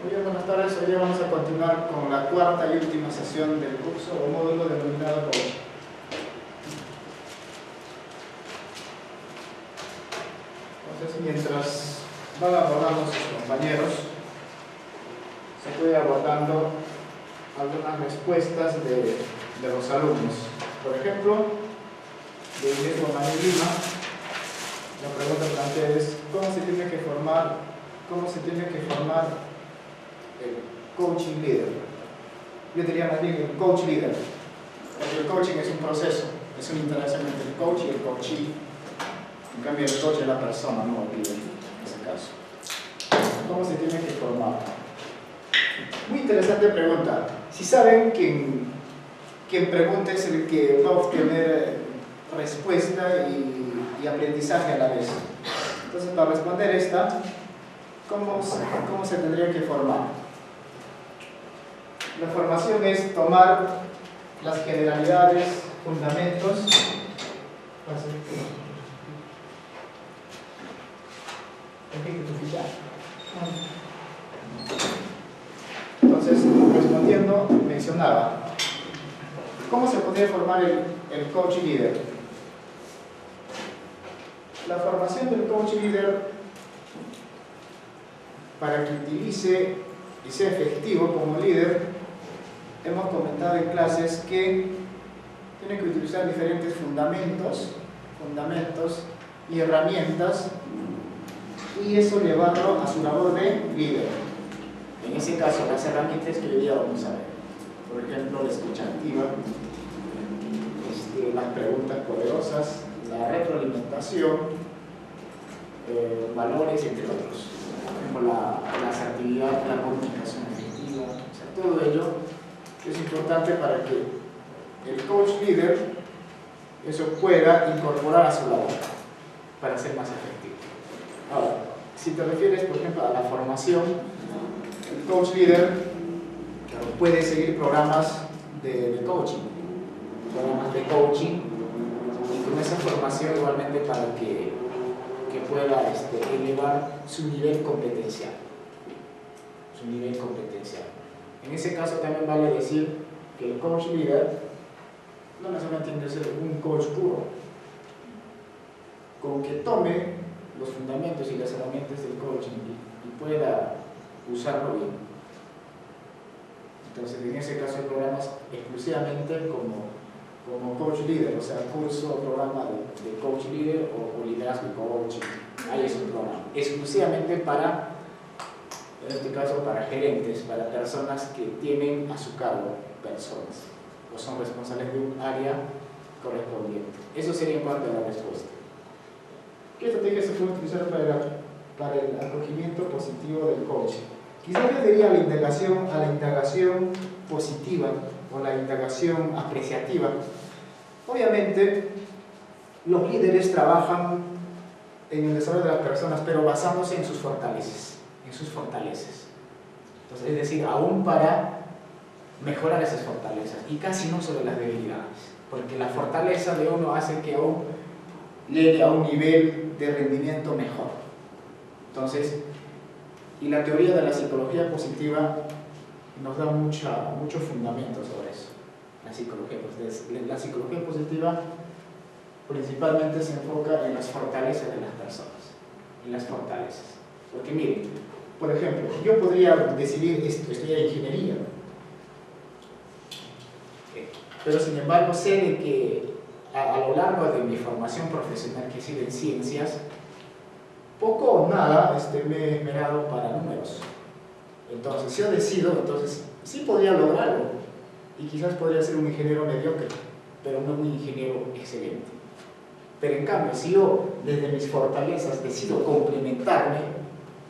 Muy bien, buenas tardes. Hoy día vamos a continuar con la cuarta y última sesión del curso o módulo denominado coaching. Entonces, mientras van abordando sus compañeros, se puede abordando algunas respuestas de los alumnos. Por ejemplo, de Inés Bonani Lima, la pregunta plantea es ¿cómo se tiene que formar el coaching leader? Yo diría más bien el coach leader, porque el coaching es un proceso, es una interacción entre el coach y el coachee. En cambio, el coach es la persona, no el líder, en ese caso. ¿Cómo se tiene que formar? Muy interesante pregunta. Si saben, quien pregunte es el que va a obtener respuesta y aprendizaje a la vez. Entonces, para responder esta, ¿cómo se tendría que formar? La formación es tomar las generalidades, fundamentos. Entonces, respondiendo, mencionaba, ¿cómo se podría formar el coach líder? La formación del coach líder, para que utilice y sea efectivo como líder, hemos comentado en clases que tiene que utilizar diferentes fundamentos y herramientas, y eso llevarlo a su labor de líder. En ese caso, las herramientas que hoy día vamos a ver, por ejemplo, la escucha activa, las preguntas poderosas, la retroalimentación, valores, entre otros, como la asertividad, la comunicación efectiva, o sea, todo ello es importante para que el coach líder eso pueda incorporar a su labor para ser más efectivo. Ahora, si te refieres, por ejemplo, a la formación, el coach líder puede seguir programas de coaching, y con esa formación igualmente para que pueda elevar su nivel competencial. En ese caso también vale decir que el coach líder no necesariamente tiene que ser un coach puro. Con que tome los fundamentos y las herramientas del coaching y pueda usarlo bien. Entonces, en ese caso hay programas exclusivamente como coach líder, o sea, curso o programa de coach líder o liderazgo y coaching. Ahí es un programa exclusivamente para, en este caso, para gerentes, para personas que tienen a su cargo personas o son responsables de un área correspondiente. Eso sería en cuanto a la respuesta. ¿Qué estrategias se pueden utilizar para el acogimiento positivo del coaching? Quizás yo diría a la indagación positiva o la indagación apreciativa. Obviamente, los líderes trabajan en el desarrollo de las personas, pero basándose en sus fortalezas. Entonces, es decir, aún para mejorar esas fortalezas y casi no sobre las debilidades, porque la fortaleza de uno hace que aún llegue a un nivel de rendimiento mejor. Entonces, y la teoría de la psicología positiva nos da mucho fundamento sobre eso. La psicología positiva principalmente se enfoca en las fortalezas de las personas, porque miren, por ejemplo, yo podría decidir estudiar ingeniería, pero sin embargo sé de que a lo largo de mi formación profesional, que he sido en ciencias, poco o nada me he esmerado para números. Entonces, si yo decido, entonces sí podría lograrlo y quizás podría ser un ingeniero mediocre, pero no un ingeniero excelente. Pero en cambio, si yo desde mis fortalezas decido complementarme,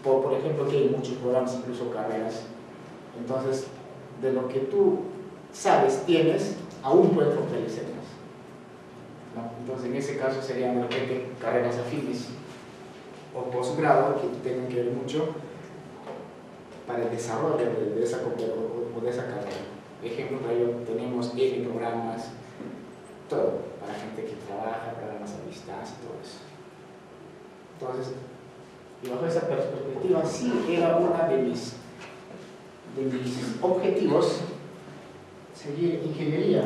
por ejemplo, que hay muchos programas, incluso carreras, entonces de lo que tú sabes, tienes, aún puedes fortalecer más. ¿No? Entonces, en ese caso serían de repente carreras afines o posgrado que tengan que ver mucho para el desarrollo de esa carrera. Por ejemplo, para ello tenemos N programas, todo, para gente que trabaja, programas a distancia y todo eso. Entonces, y bajo esa perspectiva, sí era una de mis de mis objetivos, seguir ingeniería.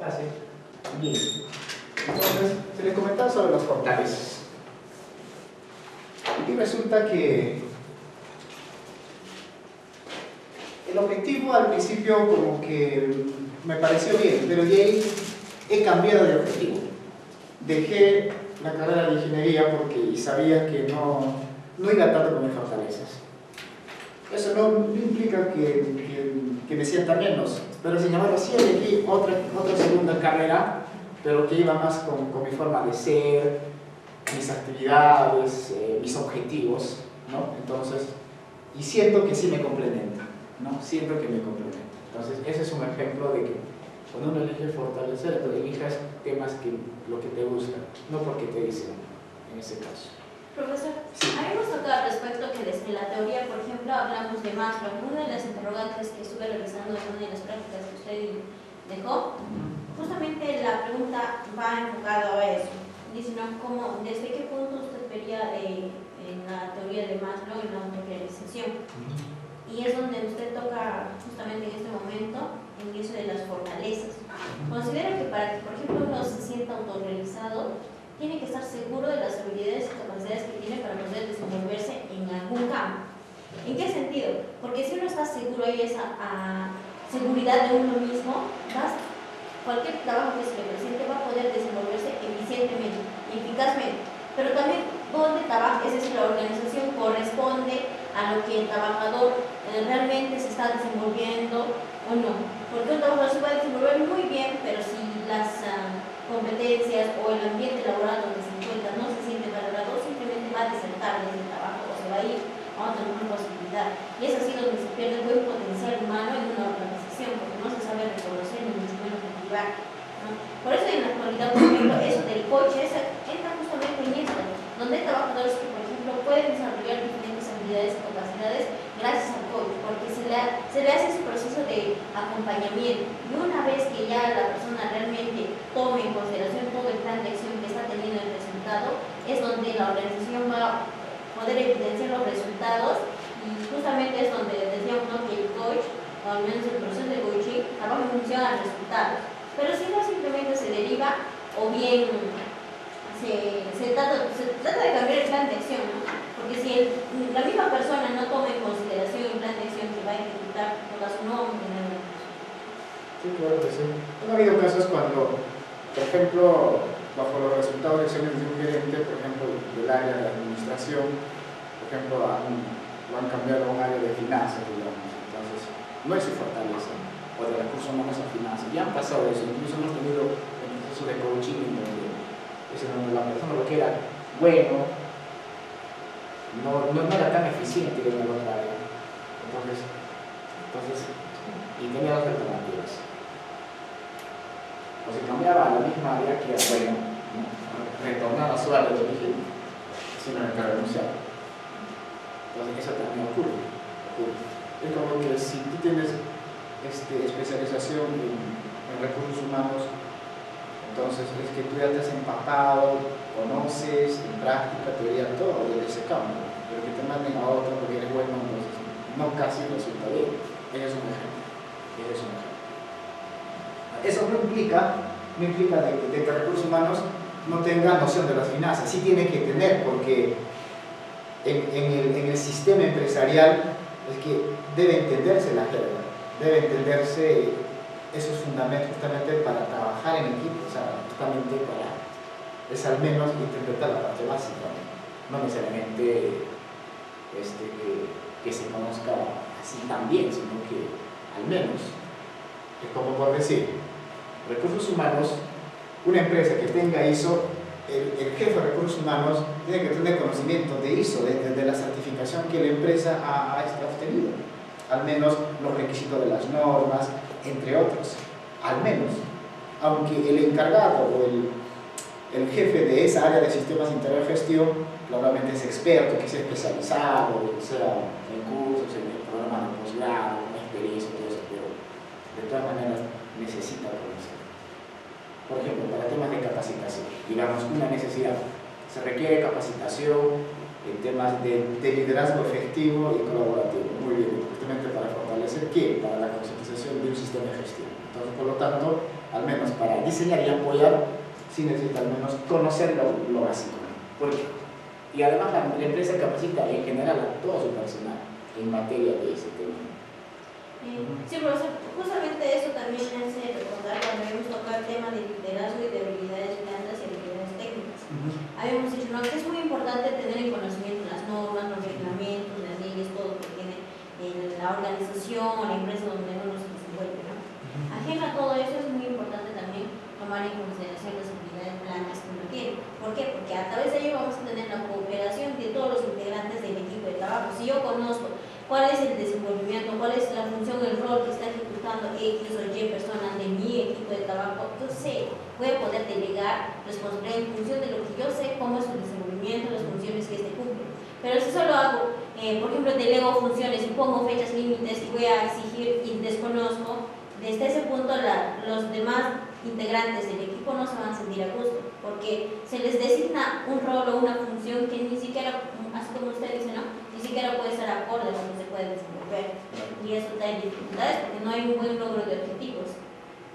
Así. Bien. Entonces, se les comentaba sobre las fortalezas. Y resulta que el objetivo al principio como que me pareció bien, pero de ahí he cambiado de objetivo. Dejé la carrera de ingeniería porque sabía que no iba tanto con mis fortalezas. Eso no implica que me sienta menos, pero sin embargo sí elegí otra segunda carrera, pero que iba más con mi forma de ser, mis actividades, mis objetivos, ¿no? Entonces, y siento que sí me complementa, ¿no? Siento que me complementa. Entonces, ese es un ejemplo de que cuando uno elige fortalecer, tú elijas temas que lo que te gusta, no porque te dicen, en ese caso. Profesor, Sí. habíamos tocado al respecto que desde la teoría, por ejemplo, hablamos de Maslow. Una de las interrogantes que estuve revisando en una de las prácticas que usted dejó, justamente la pregunta va enfocada a eso. Dice, ¿no? ¿Desde qué punto usted vería en la teoría de Maslow en la autorrealización? Y es donde usted toca justamente en este momento en eso de las fortalezas. Considero que para que, por ejemplo, uno se sienta autorrealizado, tiene que estar seguro de las habilidades y capacidades que tiene para poder desenvolverse en algún campo. ¿En qué sentido? Porque si uno está seguro y esa seguridad de uno mismo, cualquier trabajo que se le presente va a poder desenvolverse eficientemente y eficazmente. Pero también donde trabaja, es decir, la organización corresponde a lo que el trabajador realmente se está desenvolviendo o no. Porque un trabajador se va a desenvolver muy bien, pero si las competencias o el ambiente laboral donde se encuentra no se siente valorado, simplemente va a desertar de ese trabajo o se va a ir a otra nueva posibilidad. Y es así donde se pierde el buen potencial humano en una organización, porque no se sabe reconocer ni mucho menos motivar, ¿no? Por eso en la actualidad, por ejemplo, eso del coche entra justamente en esto, donde hay trabajadores que, por ejemplo, pueden desarrollar diferentes habilidades y capacidades gracias al coach, porque se le hace ese proceso de acompañamiento. Y una vez que ya la persona realmente tome en consideración todo el plan de acción que está teniendo el resultado, es donde la organización va a poder evidenciar los resultados. Y justamente es donde decíamos, ¿no?, que el coach, o al menos el proceso de coaching, trabaja en función a resultados. Pero si no, simplemente se deriva, o bien se trata de cambiar el plan de acción, ¿no? Porque si la misma persona no toma en consideración el plan de acción que va a ejecutar, no da su nombre, nada. Sí, claro que sí. Han habido casos cuando, por ejemplo, bajo los resultados de acciones de un gerente, por ejemplo, del área de administración, por ejemplo, lo han cambiado a un área de finanzas, digamos. Entonces, no es su fortaleza, o de recursos humanos a finanzas. Ya han pasado eso, incluso hemos tenido el proceso de coaching en donde la persona lo que era bueno, no era tan eficiente en el otro área. Entonces, y tenía dos alternativas. O se cambiaba a la misma área que era bueno, ¿no?, retornaba a su área de origen, sin tener que renunciar. Entonces, eso también ocurre. Es como que si tú tienes especialización en recursos humanos, entonces es que tú ya te has empapado, conoces en práctica, teoría, todo de ese campo. Pero que te manden a otro porque eres bueno, entonces no casi resulta bien. Ese es un ejemplo. Eso no implica de que recursos humanos no tenga noción de las finanzas. Sí tiene que tener, porque en el sistema empresarial es que debe entenderse la jerga, debe entenderse esos fundamentos justamente para trabajar en equipo, o sea, justamente es al menos interpretar la parte básica, no necesariamente que se conozca así también, sino que al menos, es como por decir, recursos humanos, una empresa que tenga ISO, el jefe de recursos humanos tiene que tener conocimiento de ISO, de la certificación que la empresa ha obtenido, al menos los requisitos de las normas, entre otros, al menos, aunque el encargado o el jefe de esa área de sistemas integrados de gestión probablemente es experto, que sea especializado, que sea en cursos, en el programa de posgrado, una experiencia, todo eso, pero de todas maneras necesita conocer. Por ejemplo, para temas de capacitación, digamos una necesidad, se requiere capacitación en temas de liderazgo efectivo y colaborativo. Muy bien, justamente para fortalecer ¿qué? Para la concientización de un sistema de gestión. Entonces, por lo tanto, al menos para diseñar y apoyar, sí necesita al menos conocer lo básico. Y además la empresa capacita en general a todo su personal en materia de ese tema. Sí, profesor, justamente eso también me hace recordar cuando habíamos tocado el tema de liderazgo y de habilidades blandas y habilidades técnicas. Habíamos dicho, ¿no?, que es muy importante tener en conocimiento las normas, los reglamentos, las leyes, todo lo que tiene la organización o la empresa donde uno se desenvuelve, ¿no? Ajeno a todo eso, es muy importante también tomar en consideración las habilidades blandas que uno tiene. ¿Por qué? Porque a través de ello vamos a tener la cooperación de todos los integrantes del equipo de trabajo. Si yo conozco cuál es el desenvolvimiento, cuál es la función, el rol que está ejecutando X o Y personas de mi equipo de trabajo, yo sé, voy a poder delegar responsabilidad en función de lo que yo sé, cómo es su desenvolvimiento, las funciones que este cumple. Pero si solo hago, por ejemplo, delego funciones y pongo fechas límites y voy a exigir y desconozco, desde ese punto los demás integrantes del equipo no se van a sentir a gusto, porque se les designa un rol o una función que ni siquiera, así como usted dice, ¿no?, ni siquiera puede ser acorde a lo que se puede desenvolver, y eso trae dificultades porque no hay un buen logro de objetivos,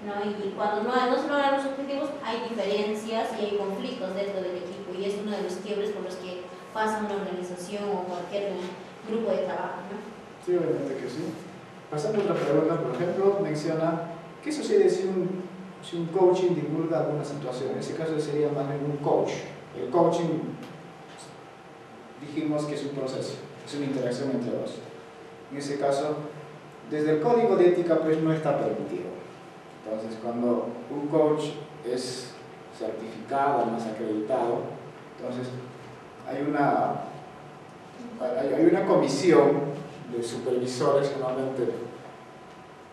¿no? Y cuando no se logran los objetivos hay diferencias y hay conflictos dentro del equipo, y es uno de los quiebres por los que pasa una organización o cualquier grupo de trabajo, ¿no? Sí, obviamente que sí. Pasando a otra pregunta, por ejemplo, menciona ¿qué sucede si un coaching divulga alguna situación? En ese caso sería más bien un coach. El coaching, dijimos que es un proceso, es una interacción entre dos. En ese caso, desde el código de ética pues no está permitido. Entonces, cuando un coach es certificado, además acreditado, entonces hay una comisión de supervisores que normalmente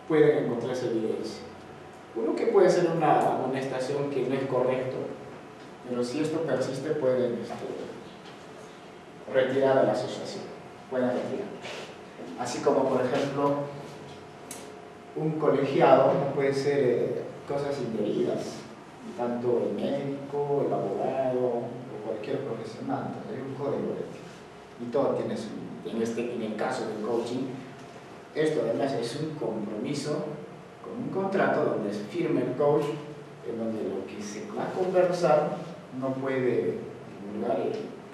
pueden encontrar esa evidencia. Uno que puede ser una amonestación que no es correcto, pero si esto persiste pueden retirar a la asociación, pueden retirar. Así como, por ejemplo, un colegiado no puede ser cosas indebidas, tanto el médico, el abogado o cualquier profesional. Entonces, hay un código de ética y todo tiene su. En el caso del coaching, esto además es un compromiso con un contrato donde se firma el coach, en donde lo que se va a conversar no puede divulgar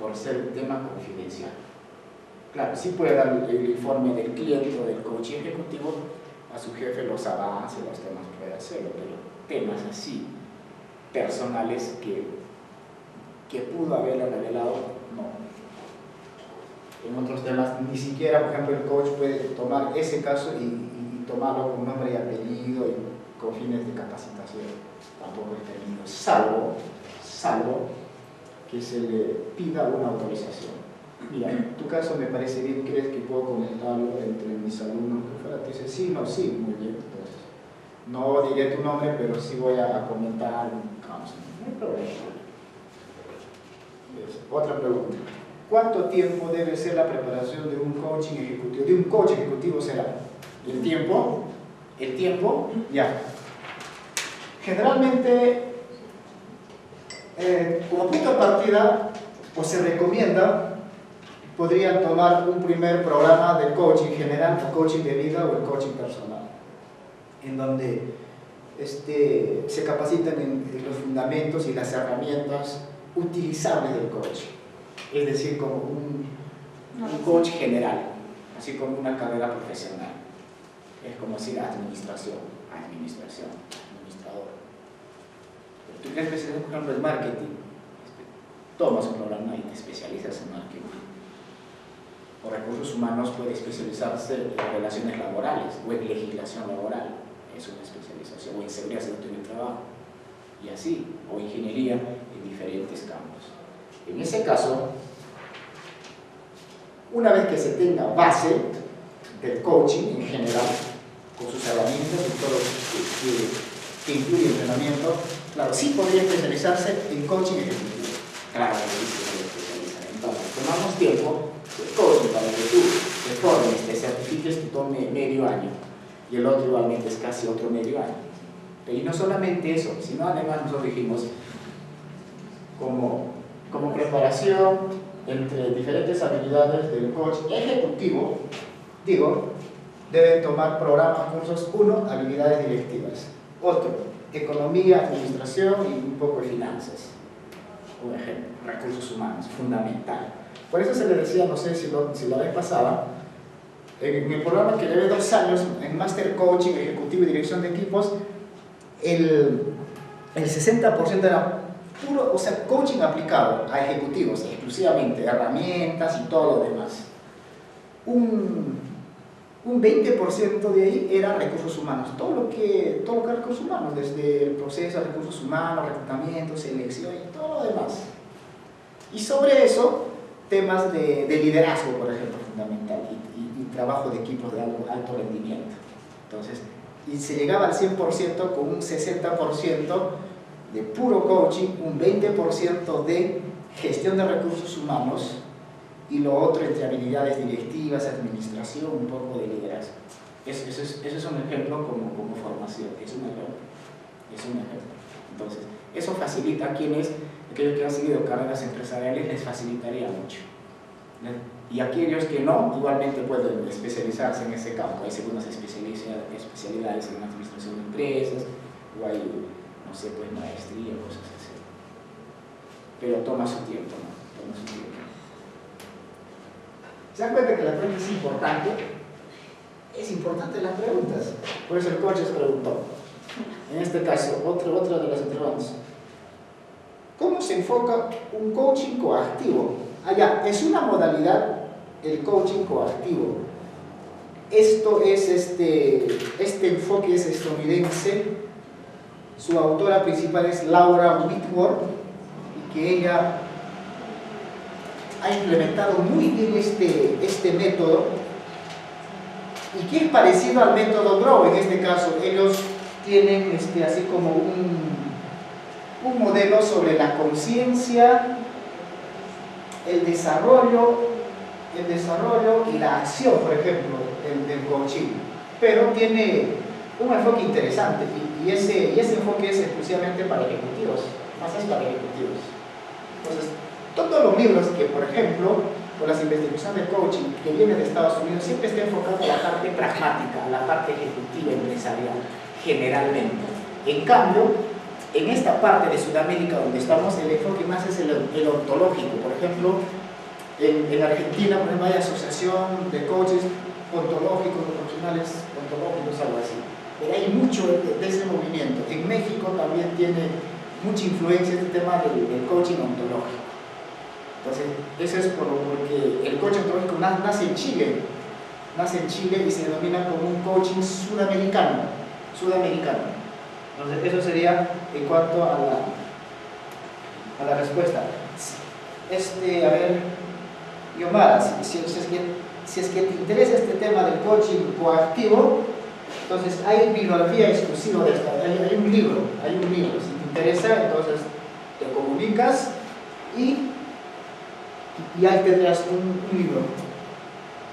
por ser un tema confidencial. Claro, sí puede dar el informe del cliente o del coach ejecutivo a su jefe, los avances, los temas puede hacerlo, pero temas así personales que pudo haberle revelado, no. En otros temas, ni siquiera, por ejemplo, el coach puede tomar ese caso y tomarlo con nombre y apellido y con fines de capacitación. Tampoco es permitido, salvo que se le pida una autorización. Mira, en tu caso me parece bien, ¿crees que puedo comentarlo entre mis alumnos? Te dice, sí, no, sí, muy bien. Entonces, no diré tu nombre, pero sí voy a comentar un caso. No hay problema. Otra pregunta. ¿Cuánto tiempo debe ser la preparación de un coaching ejecutivo? De un coach ejecutivo será. ¿El tiempo? ¿El tiempo? Ya. Generalmente, como punto de partida, o se recomienda, podrían tomar un primer programa de coaching general, o coaching de vida o el coaching personal, en donde se capacitan en los fundamentos y las herramientas utilizables del coaching. Es decir, como un coach general, así como una carrera profesional. Es como decir administrador. Pero tú quieres especializar, por ejemplo, en marketing, tomas un programa y te especializas en marketing. O recursos humanos puede especializarse en relaciones laborales o en legislación laboral, es una especialización, o en seguridad y el trabajo, y así, o ingeniería en diferentes campos. En ese caso, una vez que se tenga base del coaching en general, con sus herramientas y todo lo que incluye entrenamiento, claro, sí podría especializarse en coaching ejecutivo. Claro, sí se puede especializar. Entonces, tomamos tiempo de coaching para que tú te formes, te certifiques, te tome medio año, y el otro igualmente es casi otro medio año. Y no solamente eso, sino además nosotros dijimos como preparación, entre diferentes habilidades del coach ejecutivo, deben tomar programas, cursos. Uno, habilidades directivas. Otro, economía, administración y un poco de finanzas. Un ejemplo, recursos humanos, fundamental. Por eso se le decía, no sé si la vez pasada, en el programa que llevé 2 años, en Master Coaching, Ejecutivo y Dirección de Equipos, el 60% era puro, o sea, coaching aplicado a ejecutivos, exclusivamente, herramientas y todo lo demás. Un 20% de ahí era recursos humanos, todo lo que es recursos humanos, desde el proceso de recursos humanos, reclutamiento, selección y todo lo demás. Y sobre eso, temas de liderazgo, por ejemplo, fundamental, y trabajo de equipos de alto rendimiento. Entonces, y se llegaba al 100% con un 60% de puro coaching, un 20% de gestión de recursos humanos y lo otro entre habilidades directivas, administración, un poco de liderazgo. Eso es un ejemplo como formación, es un ejemplo. Entonces, eso facilita a aquellos que han seguido carreras empresariales, les facilitaría mucho. Y aquellos que no, igualmente pueden especializarse en ese campo. Hay algunas especialidades en administración de empresas, o hay, no sé, pues maestría, cosas así. Pero toma su tiempo, ¿no? Toma su tiempo. ¿Se dan cuenta que la pregunta es importante? Es importante las preguntas. Por eso el coach les preguntó. En este caso, otra de las interrogantes. ¿Cómo se enfoca un coaching coactivo? Es una modalidad el coaching coactivo. Esto es este enfoque es estadounidense. Su autora principal es Laura Whitworth, y que ella ha implementado muy bien este método, y que es parecido al método Grow. En este caso, ellos tienen así como un modelo sobre la conciencia, el desarrollo y la acción, por ejemplo, del coaching. Pero tiene un enfoque interesante, y ese enfoque es exclusivamente para ejecutivos, más es para ejecutivos. Entonces, todos los libros que, por ejemplo, por las investigaciones de coaching que vienen de Estados Unidos, siempre está enfocado a la parte pragmática, a la parte ejecutiva empresarial, generalmente. En cambio, en esta parte de Sudamérica donde estamos, el enfoque más es el ontológico. Por ejemplo, en Argentina, por ejemplo, hay asociación de coaches ontológicos, de profesionales ontológicos, algo así. Pero hay mucho de ese movimiento. En México también tiene mucha influencia este tema del coaching ontológico. Entonces, eso es porque el coaching ontológico nace en Chile y se denomina como un coaching sudamericano. Entonces, eso sería en cuanto a la respuesta. A ver, Yomara, si es que te interesa este tema del coaching coactivo, entonces hay bibliografía exclusiva de esta. Hay un libro. Si te interesa, entonces te comunicas y ahí tendrás un libro.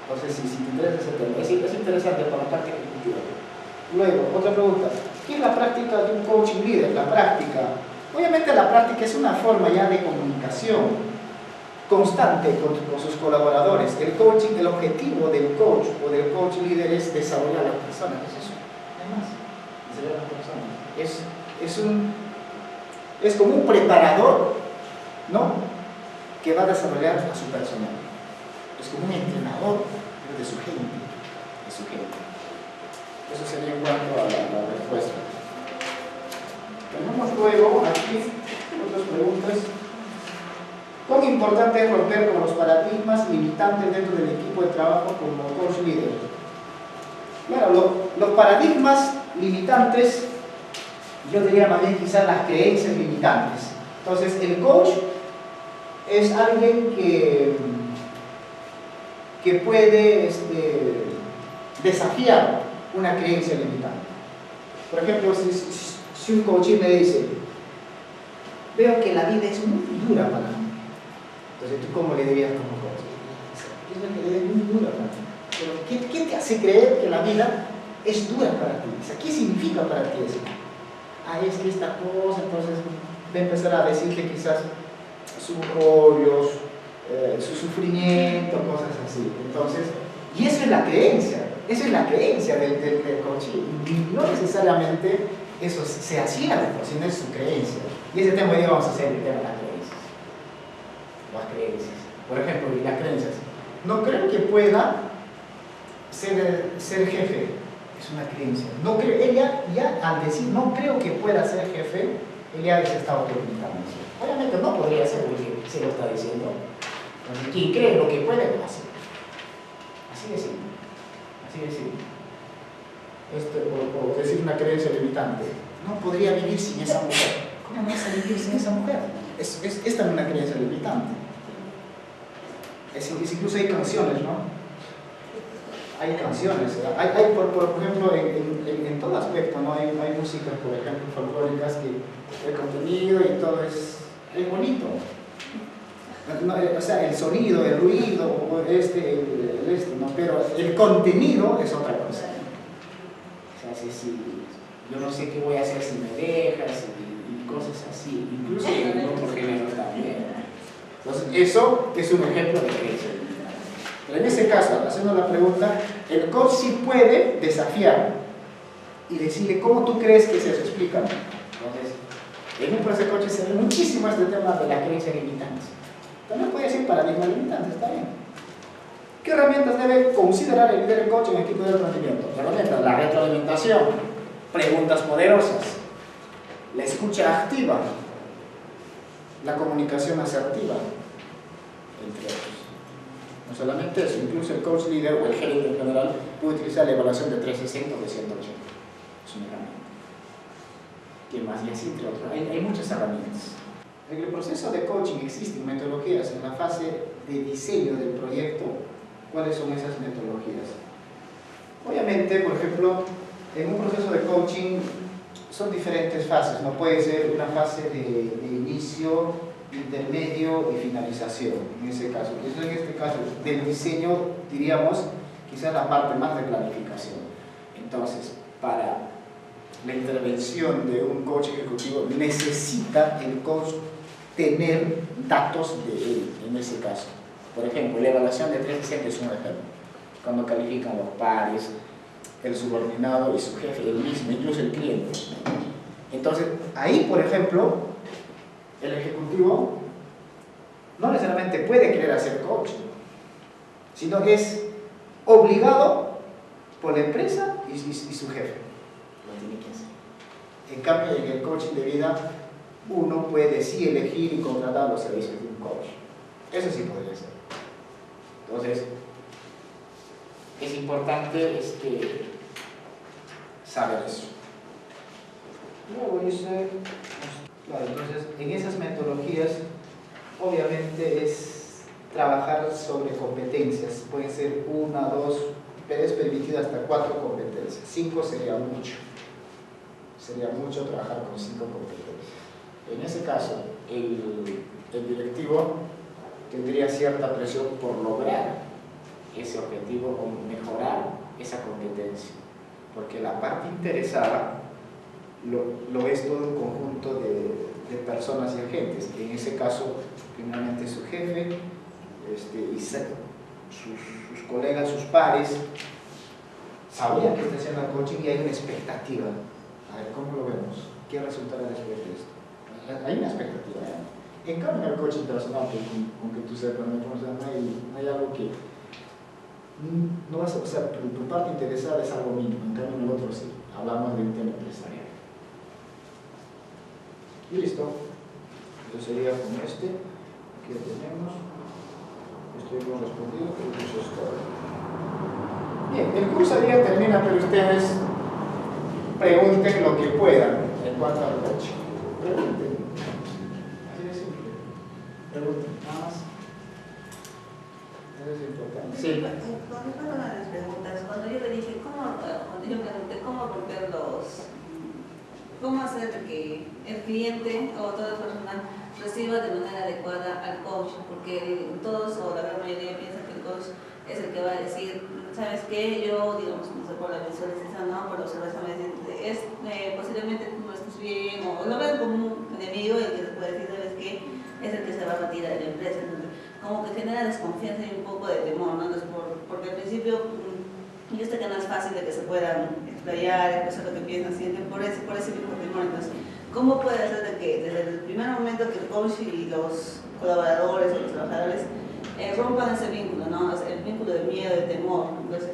Entonces, si te interesa ese tema, es interesante para la parte ejecutiva. Luego, otra pregunta. ¿Qué es la práctica de un coaching líder? La práctica. Obviamente la práctica es una forma ya de comunicación constante con sus colaboradores. El objetivo del coach o del coach líder es desarrollar a las personas. Es eso. Además, desarrollar a las personas. Es como un preparador, ¿no?, que va a desarrollar a su personal. Es como un entrenador de su gente. Eso sería en cuanto a la respuesta. Tenemos luego aquí otras preguntas. ¿Cuán importante es romper con los paradigmas limitantes dentro del equipo de trabajo como coach líder? Claro, los paradigmas limitantes, yo diría más bien quizás las creencias limitantes. Entonces, el coach es alguien que puede desafiar una creencia limitante. Por ejemplo, si un coach me dice, veo que la vida es muy dura para mí, entonces tú, ¿cómo le dirías como coach? Es que la vida es muy dura para mí. Pero ¿qué te hace creer que la vida es dura para ti? O sea, ¿qué significa para ti eso? Es que esta cosa, entonces va a empezar a decirle quizás sus rollos, su sufrimiento, cosas así. Entonces, y eso es la creencia del coaching. No necesariamente eso se hacía, sino es su creencia. Y ese tema hoy día vamos a hacer el tema de las creencias. Las creencias. Por ejemplo, las creencias. No creo que pueda ser jefe. Es una creencia. No creo, ella ya al decir no creo que pueda ser jefe, ella se está autolimitando. Obviamente no podría ser porque se lo está diciendo. Entonces, quien cree lo que puede, lo hace. Así de simple. Así de simple. O decir una creencia limitante. No podría vivir sin esa mujer. ¿Cómo no vas a vivir sin esa mujer? Es también una creencia limitante. Incluso hay canciones, ¿no? Hay canciones, por ejemplo, en todo aspecto, ¿no? Hay músicas, por ejemplo, folclóricas que el contenido y todo es bonito. No, o sea, el sonido, el ruido, ¿no? Pero el contenido es otra cosa. O sea, si yo no sé qué voy a hacer si me dejas y cosas así, incluso en otro género también. Entonces, eso es un ejemplo de creencia. Pero en ese caso, haciendo la pregunta, el coach sí puede desafiar y decirle cómo tú crees que es eso, explícame. Entonces, en un proceso de coaching se ve muchísimo este tema de la creencia limitante. También puede decir paradigma limitante, está bien. ¿Qué herramientas debe considerar el líder de coaching en equipo de alto rendimiento? Herramientas, la retroalimentación, preguntas poderosas, la escucha activa, la comunicación asertiva, entre otros. No solamente eso, incluso el coach líder o el gerente en general puede utilizar la evaluación de 360 o de 180. Es una herramienta. ¿Qué más? Y así entre otros. Hay muchas herramientas. En el proceso de coaching existen metodologías en la fase de diseño del proyecto. ¿Cuáles son esas metodologías? Obviamente, por ejemplo, en un proceso de coaching son diferentes fases. No puede ser una fase de inicio, intermedio y finalización, en ese caso. En este caso del diseño, diríamos, quizás la parte más de planificación. Entonces, para la intervención de un coach ejecutivo, necesita el coach tener datos de él, en ese caso. Por ejemplo, la evaluación de 360 es un ejemplo. Cuando califican los pares, el subordinado y su jefe, el mismo, incluso el cliente. Entonces, ahí, por ejemplo, el ejecutivo no necesariamente puede querer hacer coaching, sino que es obligado por la empresa y su jefe. Lo tiene que hacer. En cambio, en el coaching de vida, uno puede sí elegir y contratar los servicios de un coach. Eso sí podría ser. Entonces, es importante saber eso. Luego dice, claro, entonces, en esas metodologías, obviamente es trabajar sobre competencias. Pueden ser 1, 2, pero es permitido hasta 4 competencias. 5 sería mucho. Sería mucho trabajar con 5 competencias. En ese caso, el directivo tendría cierta presión por lograr ese objetivo o mejorar esa competencia, porque la parte interesada lo es todo un conjunto de personas y agentes. En ese caso, primeramente su jefe, y sus colegas, sus pares, sabían que está haciendo el coaching y hay una expectativa. A ver, ¿cómo lo vemos? ¿Qué resultará después de esto? Hay una expectativa. En cambio, en el coaching personal, aunque tú sepas, no hay algo que no vas a, o sea, tu parte interesada es algo mínimo. En cambio, en el otro sí. Hablamos de un tema empresarial. Y listo. Entonces sería con aquí lo tenemos. Esto hemos respondido, creo que eso es todo. Bien, el curso ya termina, pero ustedes pregunten lo que puedan en cuanto al coaching. Pregunten. Así de simple. Pregunten, nada más. Eso es importante. Sí. Con respecto a las preguntas, cuando yo le dije, cuando yo pregunté cómo romper cómo hacer que el cliente o toda persona reciba de manera adecuada al coach, porque todos o la gran mayoría piensan que el coach es el que va a decir, ¿sabes qué? Yo, digamos, no sé, por la visualización, ¿no? Por la observación, posiblemente tú no estés bien, o lo ven como un enemigo, el que les puede decir, ¿sabes qué? Es el que se va a retirar de la empresa. Entonces, como que genera desconfianza y un poco de temor, ¿no? Entonces, porque al principio yo sé que no es fácil de que se puedan explayar, expresar lo que piensan, sienten por ese mismo temor. Entonces, ¿cómo puede hacer de que desde el primer momento que el coach y los colaboradores o los trabajadores rompan ese vínculo, ¿no? O sea, el vínculo de miedo, de temor? Entonces,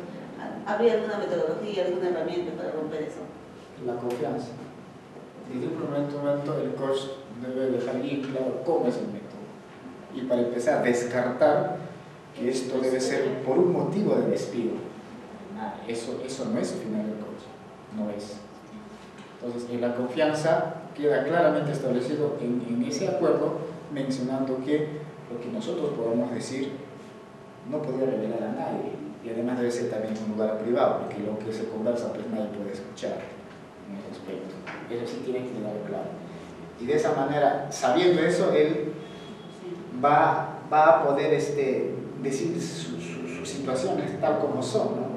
¿habría alguna metodología, alguna herramienta para romper eso? La confianza. Desde un momento el coach debe dejar bien claro cómo es el método. Y para empezar, descartar que esto debe ser por un motivo de despido. Eso no es el final del coach, no es. Entonces, en la confianza queda claramente establecido en ese acuerdo, mencionando que lo que nosotros podamos decir no podría revelar a nadie, y además debe ser también un lugar privado, porque lo que se conversa pues nadie puede escuchar en ese aspecto. Eso sí tiene que quedar claro. Y de esa manera, sabiendo eso, él va a poder decir sus situaciones tal como son, ¿no?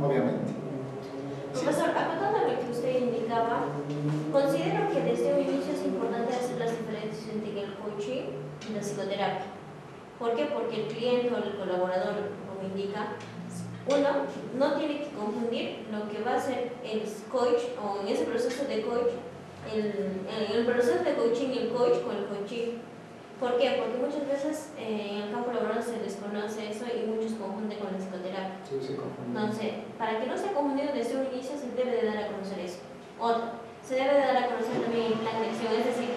Obviamente. Profesor, acotando a lo que usted indicaba, considero que desde un inicio es importante hacer las diferencias entre el coaching y la psicoterapia. ¿Por qué? Porque el cliente o el colaborador, como indica, uno no tiene que confundir lo que va a hacer el coach o en ese proceso de coach, el proceso de coaching y el coach con el coaching. ¿Por qué? Porque muchas veces en el campo laboral se desconoce eso y muchos confunden con la psicoterapia. Sí, se confunde. Entonces, para que no sea confundido desde un inicio, se debe de dar a conocer eso. Otro, se debe de dar a conocer también el plan de acción, es decir,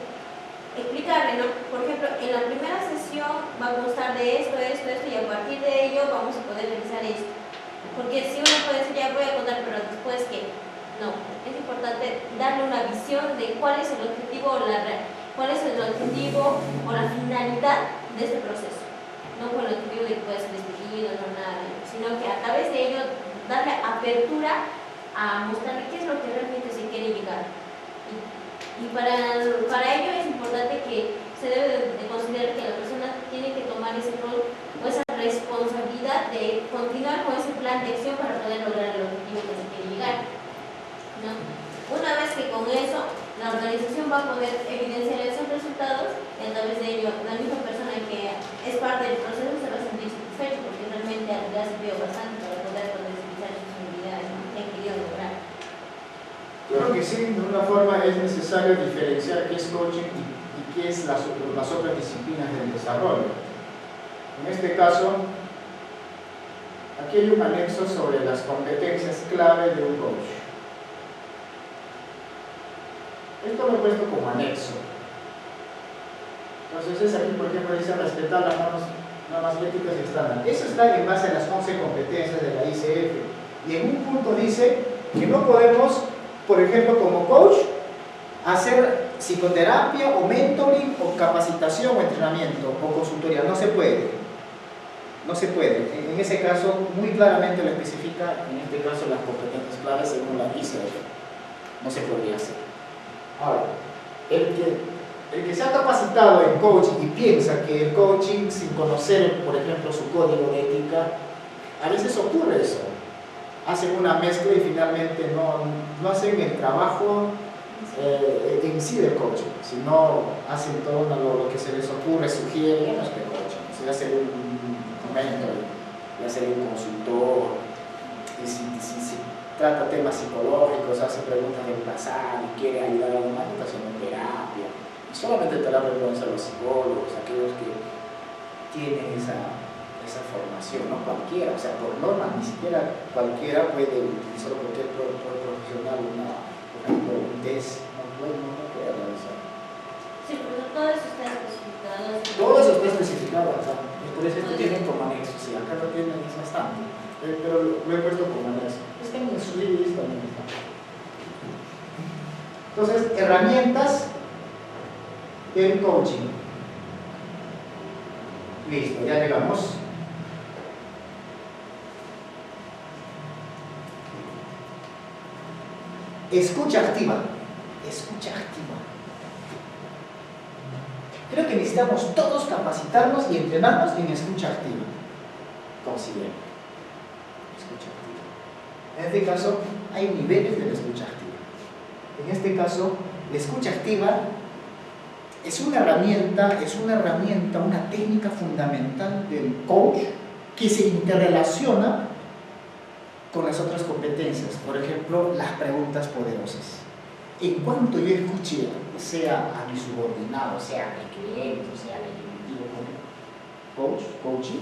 explicarle, ¿no? Por ejemplo, en la primera sesión va a constar de esto, y a partir de ello vamos a poder realizar esto. Porque si uno puede decir, ya voy a contar, pero después, ¿qué? No, es importante darle una visión de cuál es el objetivo o la finalidad de este proceso. No con el objetivo de que pueda ser despedido, no nada, sino que a través de ello darle apertura a mostrarle qué es lo que realmente se quiere llegar. Y para ello es importante que se debe de considerar que la persona tiene que tomar ese rol o esa responsabilidad de continuar con ese plan de acción para poder lograr el objetivo que se quiere llegar, ¿no? Una vez que con eso la organización va a poder evidenciar esos resultados, y a través de ello la misma persona que es parte del proceso se va a sentir satisfecho porque realmente le ha servido bastante para poder utilizar sus habilidades que han querido lograr. Creo que sí, de una forma es necesario diferenciar qué es coaching y qué es las otras disciplinas del desarrollo. En este caso, aquí hay un anexo sobre las competencias clave de un coach. Esto lo he puesto como anexo. Entonces es aquí, por ejemplo, dice respetar las normas éticas y estándares. Eso está en base a las 11 competencias de la ICF. Y en un punto dice que no podemos, por ejemplo, como coach, hacer psicoterapia o mentoring o capacitación o entrenamiento o consultoría. No se puede. No se puede. En ese caso, muy claramente lo especifica, en este caso, las competencias claves según la ICF. No se podría hacer. Ahora, el que se ha capacitado en coaching y piensa que el coaching, sin conocer, por ejemplo, su código de ética, a veces ocurre eso. Hacen una mezcla y finalmente no hacen el trabajo en sí del coaching, sino hacen todo lo que se les ocurre, sugieren, no es de coaching, se hace un mentor, ya ser un consultor, y si trata temas psicológicos, hace preguntas del pasado y quiere ayudar a los demás, está haciendo terapia. Y solamente te la vergüenza a los psicólogos, aquellos que tienen esa formación, no cualquiera, o sea, por norma, ni siquiera cualquiera puede utilizar cualquier profesional, por ejemplo, un test, no puede realizar. Sí, pero todo eso está especificado. Todo eso está especificado acá, por eso esto tienen como anexo, sí, acá lo tienen bastante, pero lo he puesto como anexo. Está en su lista también está. Entonces, herramientas del coaching. Listo, ya llegamos. Escucha activa. Escucha activa. Creo que necesitamos todos capacitarnos y entrenarnos en escucha activa. Considero. Escucha activa. En este caso, hay niveles de la escucha activa. En este caso, la escucha activa es una herramienta, una técnica fundamental del coach que se interrelaciona con las otras competencias. Por ejemplo, las preguntas poderosas. En cuanto yo escuché, sea a mi subordinado, sea a mi cliente, sea al ejecutivo como coaching,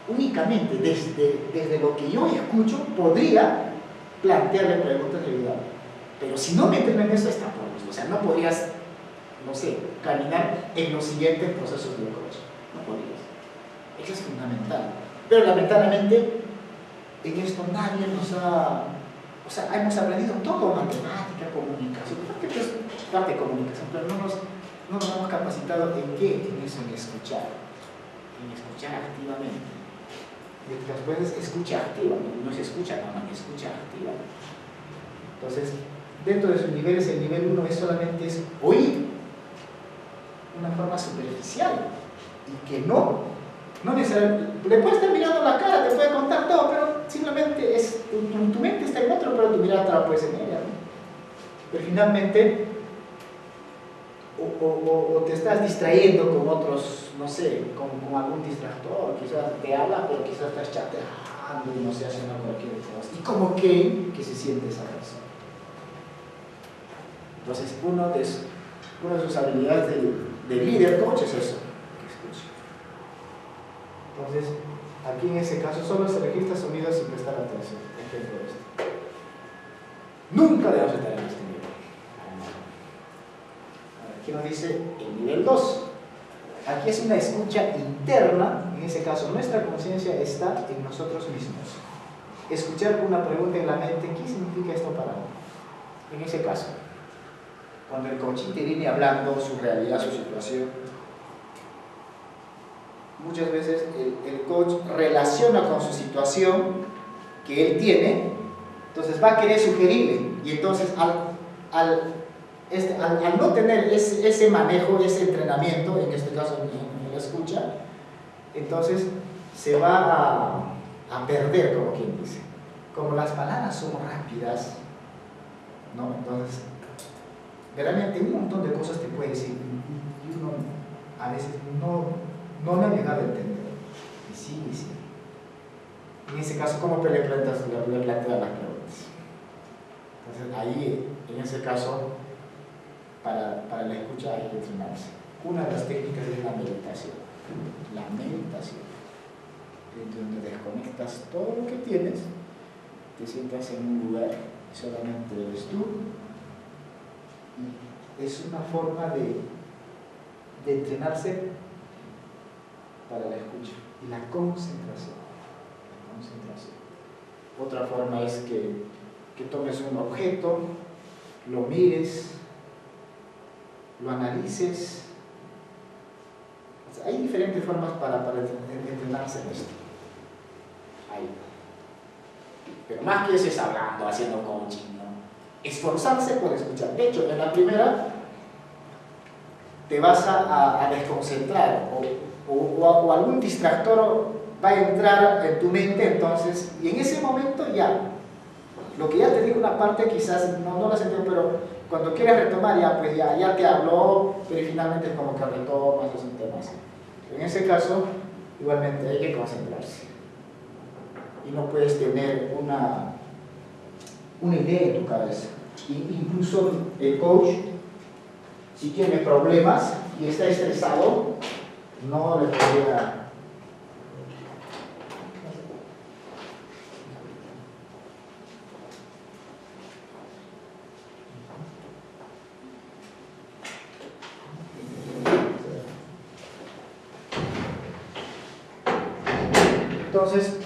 únicamente desde lo que yo escucho podría plantearle preguntas de ayuda. Pero si no me entreno en eso, está por gusto. O sea, no podrías, no sé, caminar en los siguientes procesos de coaching. No podrías. Eso es fundamental. Pero lamentablemente, en esto nadie nos ha... O sea, hemos aprendido todo, matemática, comunicación, porque es parte de comunicación, pero no nos hemos capacitado en qué, en eso, en escuchar activamente. Después es escucha activa, no se escucha nada más, escucha activa. Entonces, dentro de sus niveles, el nivel 1 solamente es oír de una forma superficial y que no necesariamente, le puedes estar mirando la cara, te puede contar todo, pero simplemente es, tu mente está en otro, pero tu mirada te la puedes en ella, ¿no? Pero finalmente, o te estás distrayendo con otros, no sé, con algún distractor, quizás te habla, pero quizás estás chateando y no sé, haciendo cualquier cosa. Y como que se siente esa persona. Entonces, una de sus habilidades de líder coach es eso, que escuche. Entonces, aquí en ese caso solo se registra sonidos sin prestar atención. Ejemplo de esto. Nunca debemos estar en este nivel. Aquí nos dice el nivel 2. Aquí es una escucha interna. En ese caso, nuestra conciencia está en nosotros mismos. Escuchar con una pregunta en la mente: ¿qué significa esto para mí? En ese caso, cuando el coach te viene hablando su realidad, su situación, muchas veces el coach relaciona con su situación que él tiene, entonces va a querer sugerirle, y entonces al no tener ese manejo, ese entrenamiento, en este caso en la escucha, entonces se va a perder, como quien dice. Como las palabras son rápidas, ¿no? Entonces, realmente un montón de cosas te puede decir, y uno a veces no le ha llegado a entender. Y sí. En ese caso, ¿cómo le planteas las preguntas? Entonces, ahí, en ese caso, para la escucha hay que entrenarse. Una de las técnicas es la meditación. La meditación. Donde desconectas todo lo que tienes, te sientas en un lugar y solamente eres tú. Y es una forma de entrenarse para la escucha y la concentración. Otra forma es que tomes un objeto, lo mires, lo analices. O sea, hay diferentes formas para entrenarse en esto. Pero más que eso es hablando, haciendo coaching, ¿no? Esforzarse por escuchar. De hecho, en la primera te vas a desconcentrar o algún distractor va a entrar en tu mente, entonces, y en ese momento ya, lo que ya te digo una parte quizás no la sentí, pero cuando quieres retomar ya te habló, pero finalmente es como que retomas, es un tema así. En ese caso, igualmente hay que concentrarse. Y no puedes tener una idea en tu cabeza. Incluso el coach, si tiene problemas y está estresado, no le podría... Entonces,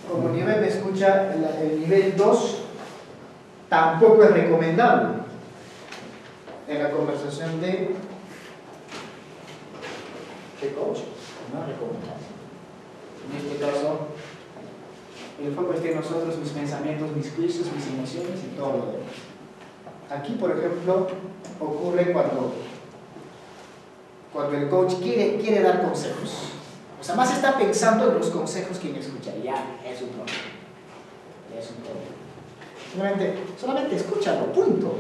como nivel de escucha, el nivel 2 tampoco es recomendable en la conversación de coach, no es recomendable. En este caso, el foco está en nosotros, mis pensamientos, mis juicios, mis emociones y todo lo demás. Aquí, por ejemplo, ocurre cuando el coach quiere dar consejos. O sea, más está pensando en los consejos que en escuchar. Ya es un problema. Solamente escúchalo, punto.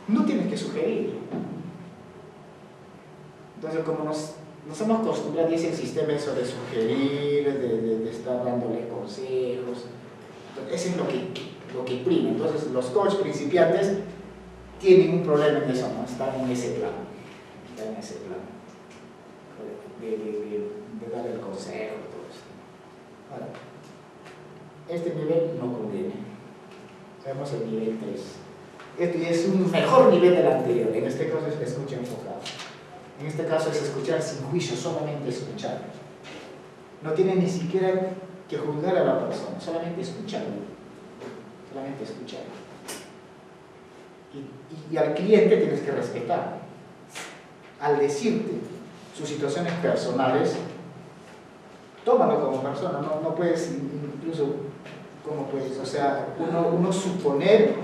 No tienes que sugerir. Entonces, como nos hemos acostumbrado, y es el sistema eso de sugerir, de estar dándole consejos, eso es lo que prima. Entonces, los coaches principiantes tienen un problema en eso, ¿no? Están en ese plano. Están en ese plano. De dar el consejo y todo esto. Ahora, este nivel no conviene. Sabemos el nivel 3. Este es un mejor nivel del anterior. En este caso es escucha enfocada. En este caso es escuchar sin juicio, solamente escuchar. No tiene ni siquiera que juzgar a la persona, solamente escucharlo. Solamente escucharlo. Y al cliente tienes que respetar. Al decirte sus situaciones personales, tómalo como persona, no puedes incluso, ¿cómo puedes? O sea, uno suponer,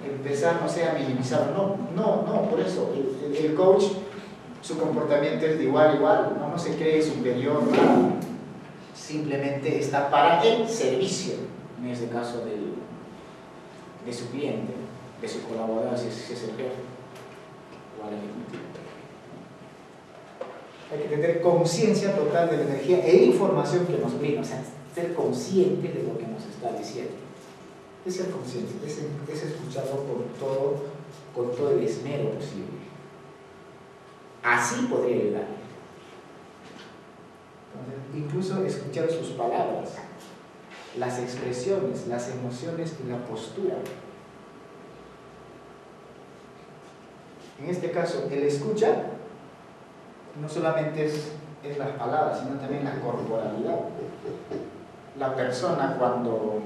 empezar, no sé, a minimizarlo. No, por eso, el coach, su comportamiento es de igual a igual, no se cree superior, nada. Simplemente está para el servicio, en este caso de su cliente, de su colaborador, si es el jefe o al ejecutivo. Hay que tener conciencia total de la energía e información que nos brinda, o sea, ser conscientes de lo que nos está diciendo. Es ser consciente, es escucharlo con todo el esmero posible. Así podría ayudar. Entonces, incluso escuchar sus palabras, las expresiones, las emociones y la postura. En este caso, el escucha no solamente es las palabras, sino también la corporalidad. La persona cuando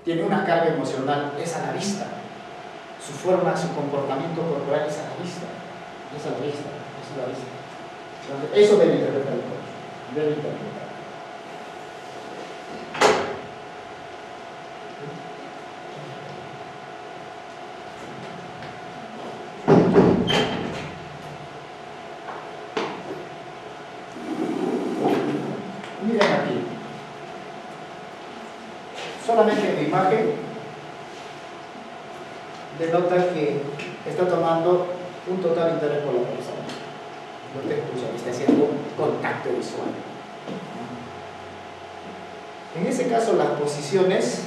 tiene una carga emocional es a la vista. Su forma, su comportamiento corporal es a la vista. Es a la vista, es a la vista. Entonces, eso debe interpretar el coach. Debe interpretar. Miren aquí. Solamente en la imagen denota que está tomando un total interés por la persona. No te escucha, está haciendo contacto visual. En ese caso, las posiciones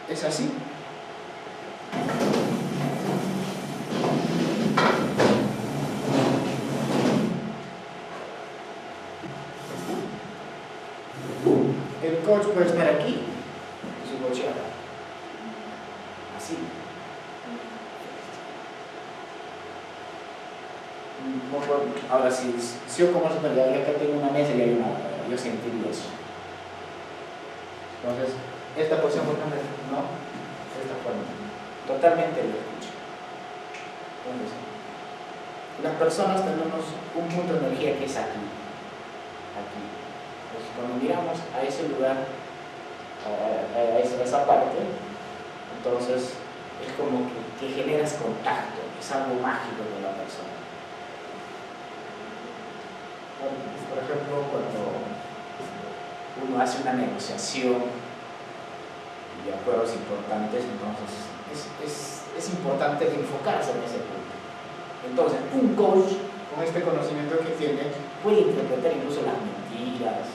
es así. El coach puede estar aquí y su coachera. Así. Ahora, si yo como superior, acá tengo una mesa y hay una, yo sentiría eso. Entonces, esta posición, por ejemplo, no, esta forma, totalmente lo escucho. Entonces, las personas tenemos un punto de energía que es aquí. Aquí. Entonces, cuando miramos a ese lugar, a esa parte, entonces es como que generas contacto, es algo mágico con la persona. Por ejemplo, cuando uno hace una negociación y acuerdos importantes, entonces es importante enfocarse en ese punto. Entonces, un coach con este conocimiento que tiene puede interpretar incluso las mentiras,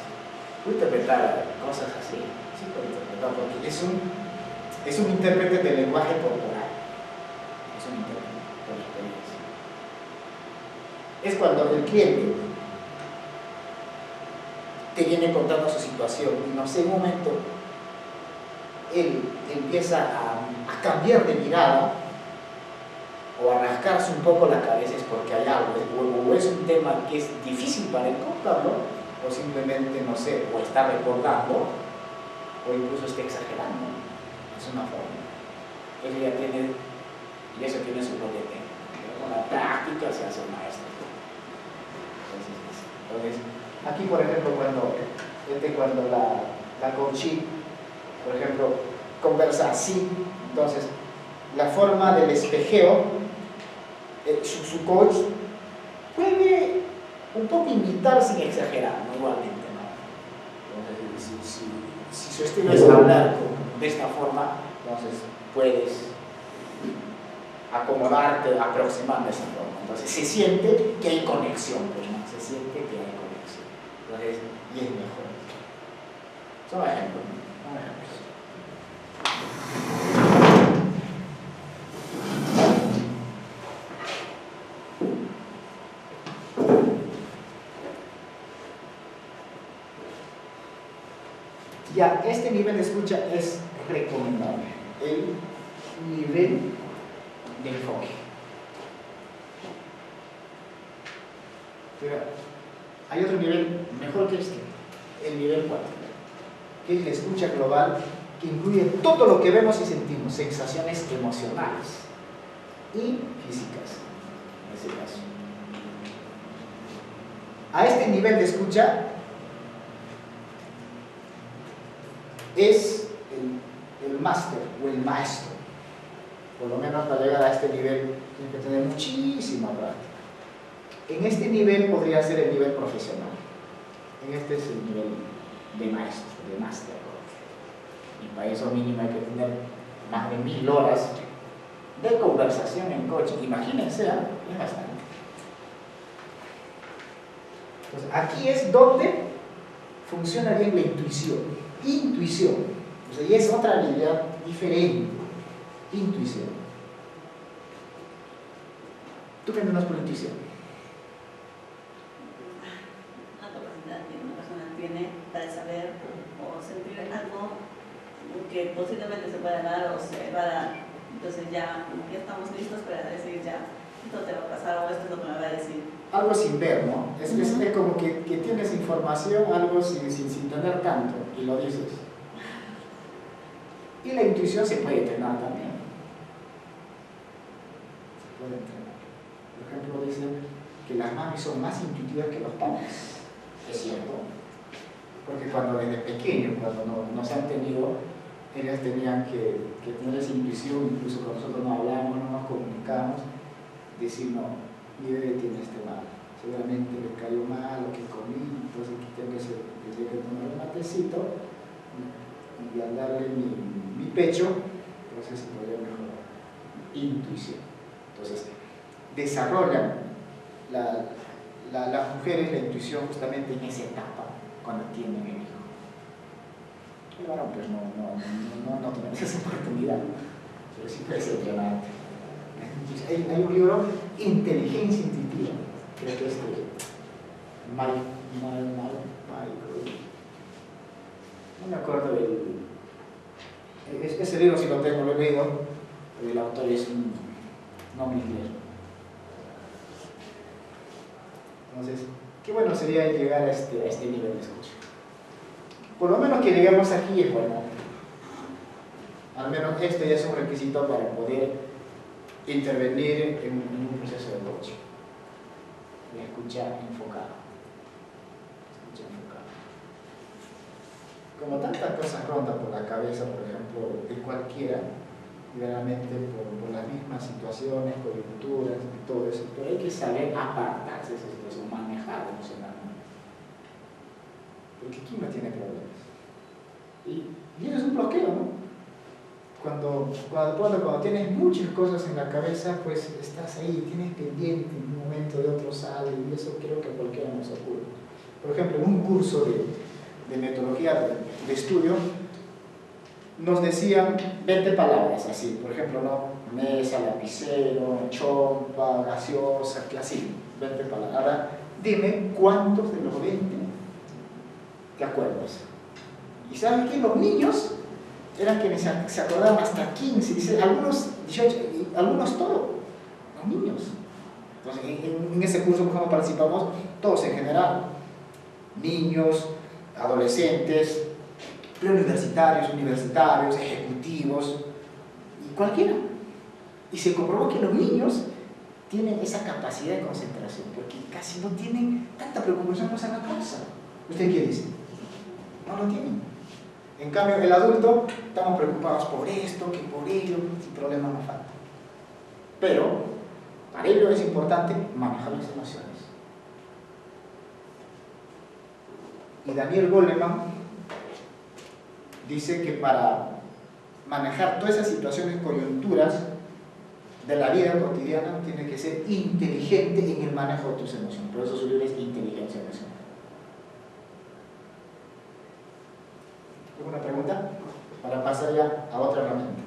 puede interpretar cosas así, sí puede interpretar, porque es un intérprete del lenguaje corporal, es un intérprete por experiencia. Es cuando el cliente te viene contando su situación y no sé, en un momento él empieza a cambiar de mirada o a rascarse un poco la cabeza, es porque hay algo, o es un tema que es difícil para él contarlo, o simplemente, no sé, o está recordando, o incluso está exagerando. Es una forma. Eso ya tiene, y eso tiene su propio tema. Con la práctica se hace un maestro. Entonces, aquí, por ejemplo, cuando la coachee, por ejemplo, conversa así, entonces, la forma del espejeo, su coach puede un poco imitar sin exagerar, ¿no? Igualmente, ¿no? Entonces, si su estilo es hablar de esta forma, entonces puedes acomodarte, aproximando esa forma. Entonces se siente que hay conexión, pues, ¿no? Se siente que hay conexión. Entonces, y es mejor. Son ejemplos, ¿no? Son ejemplos. Ya, este nivel de escucha es recomendable. El nivel de enfoque. Pero hay otro nivel mejor que este, el nivel 4, que es la escucha global, que incluye todo lo que vemos y sentimos, sensaciones emocionales y físicas, en ese caso. A este nivel de escucha es el máster o el maestro. Por lo menos para llegar a este nivel tiene que tener muchísima práctica. En este nivel podría ser el nivel profesional. En este es el nivel de maestro, de máster. Y para eso mínimo hay que tener más de 1000 horas de conversación en coche. Imagínense, ¿eh? Es bastante. Entonces, aquí es donde funciona bien la intuición. Intuición. O sea, y es otra habilidad diferente. Intuición. ¿Tú qué entiendes por intuición? La capacidad que una persona tiene para saber o sentir algo que posiblemente se pueda dar o se va a dar. Entonces ya estamos listos para decir ya, esto te va a pasar o esto es lo que me va a decir. Algo sin ver, ¿no? Es como que tienes información, algo sin tener tanto, y lo dices. Y la intuición se puede entrenar también. Se puede entrenar. Por ejemplo, dicen que las mamis son más intuitivas que los padres. Es cierto. Porque cuando desde pequeños, cuando nos han tenido, ellas tenían que tener esa intuición, incluso cuando nosotros no hablamos, no nos comunicamos, decir, no, mi bebé tiene este mal, seguramente le cayó mal lo que comí, entonces tengo que tomar un matecito y al darle mi pecho, entonces se podría mejorar. Intuición. Entonces, desarrollan las mujeres la intuición justamente en esa etapa, cuando tienen el hijo. El varón pues no tenemos esa oportunidad, pero sí puede ser relevante. Hay un libro, Inteligencia Intuitiva, creo que es de no me acuerdo ese libro, si lo tengo, lo he leído, pero el autor es un nombre inglés. Entonces, qué bueno sería llegar a este nivel de escucha. Por lo menos que lleguemos aquí es bueno. Al menos esto ya es un requisito para poder intervenir en un proceso de coaching. La escucha enfocada. Escucha enfocada. Como tantas cosas rondan por la cabeza, por ejemplo, de cualquiera, realmente por las mismas situaciones, coyunturas y todo eso, pero hay que saber apartarse de esa situación, manejar emocionalmente. Porque ¿quién no tiene problemas? Y eso es un bloqueo, ¿no? Cuando tienes muchas cosas en la cabeza, pues estás ahí, tienes pendiente, en un momento de otro sale, y eso creo que a cualquiera nos ocurre. Por ejemplo, en un curso de metodología de estudio, nos decían 20 palabras así, por ejemplo, ¿no? Mesa, lapicero, chompa, gaseosa, así, 20 palabras. Ahora, dime cuántos de los 20 te acuerdas. ¿Y saben qué? Los niños eran quienes se acordaban hasta 15, dice, algunos 18, y algunos todos, los niños. Entonces, en ese curso, por ejemplo, participamos todos en general, niños, adolescentes, preuniversitarios, universitarios, ejecutivos, y cualquiera. Y se comprobó que los niños tienen esa capacidad de concentración, porque casi no tienen tanta preocupación por la cosa. ¿Usted qué dice? No lo tienen. En cambio, el adulto, estamos preocupados por esto, que por ello, sin problema no falta. Pero, para ello es importante manejar las emociones. Y Daniel Goleman dice que para manejar todas esas situaciones, coyunturas, de la vida cotidiana, tienes que ser inteligente en el manejo de tus emociones. Por eso su libro es Inteligencia Emocional. ¿Alguna pregunta? Para pasar ya a otra herramienta.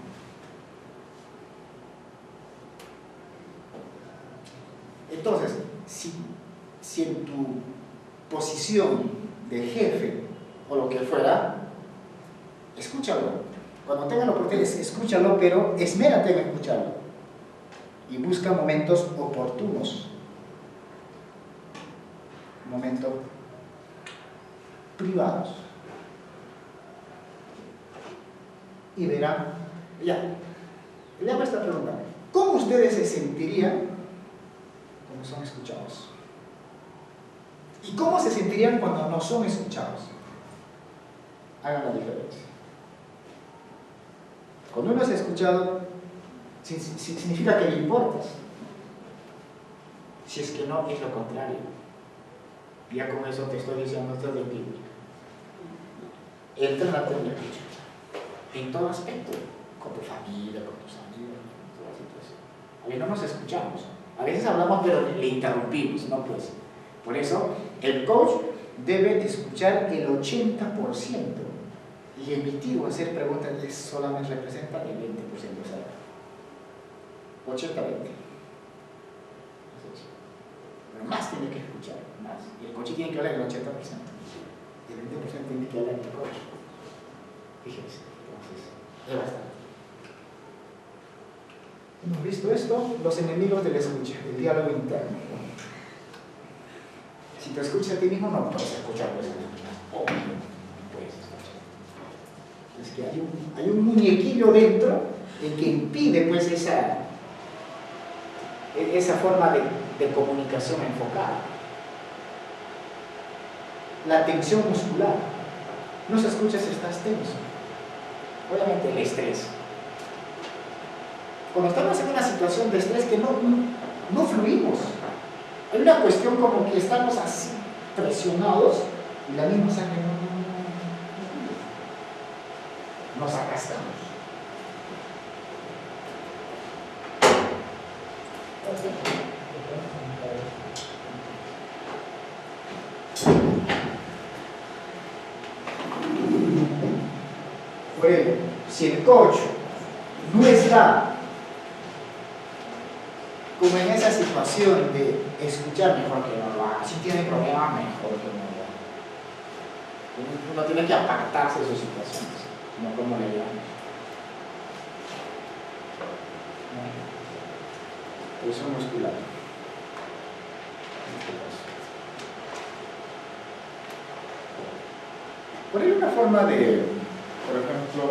Entonces, si en tu posición de jefe o lo que fuera, escúchalo. Cuando tengas la oportunidad, escúchalo, pero esmérate en escucharlo. Y busca momentos oportunos. Momentos privados. Y verán, ya, le hago esta pregunta. ¿Cómo ustedes se sentirían cuando son escuchados? ¿Y cómo se sentirían cuando no son escuchados? Hagan la diferencia. Cuando uno es escuchado, significa que le importas. Si es que no, es lo contrario. Ya con eso te estoy diciendo, esto de ti. Entra en la escucha. En todo aspecto. Con tu familia, con tus amigos, en toda situación. A veces no nos escuchamos. A veces hablamos, pero le interrumpimos. No pues. Por eso, el coach debe escuchar el 80%. Y emitir o hacer preguntas solamente representan el 20%, o sea, 80-20. Pero más tiene que escuchar, más. Y el coach tiene que hablar el 80%. Y el 20% tiene que hablar el coach. Fíjense, entonces, es bastante. Hemos visto esto, los enemigos de la escucha, el diálogo interno. Si te escuchas a ti mismo, no puedes escuchar a los demás. Obvio. Es que hay un muñequillo dentro el que impide pues esa forma de comunicación enfocada. La tensión muscular. No se escucha si estás tenso. Obviamente el estrés. Cuando estamos en una situación de estrés que no fluimos. Hay una cuestión como que estamos así presionados y la misma sangre nos atascamos. Bueno, si el coach no está como en esa situación de escuchar, mejor que no lo haga. Si tiene problemas, mejor que no lo haga. Uno tiene que apartarse de sus situaciones. No como le llaman. Tensión muscular. Por ahí una forma de, por ejemplo,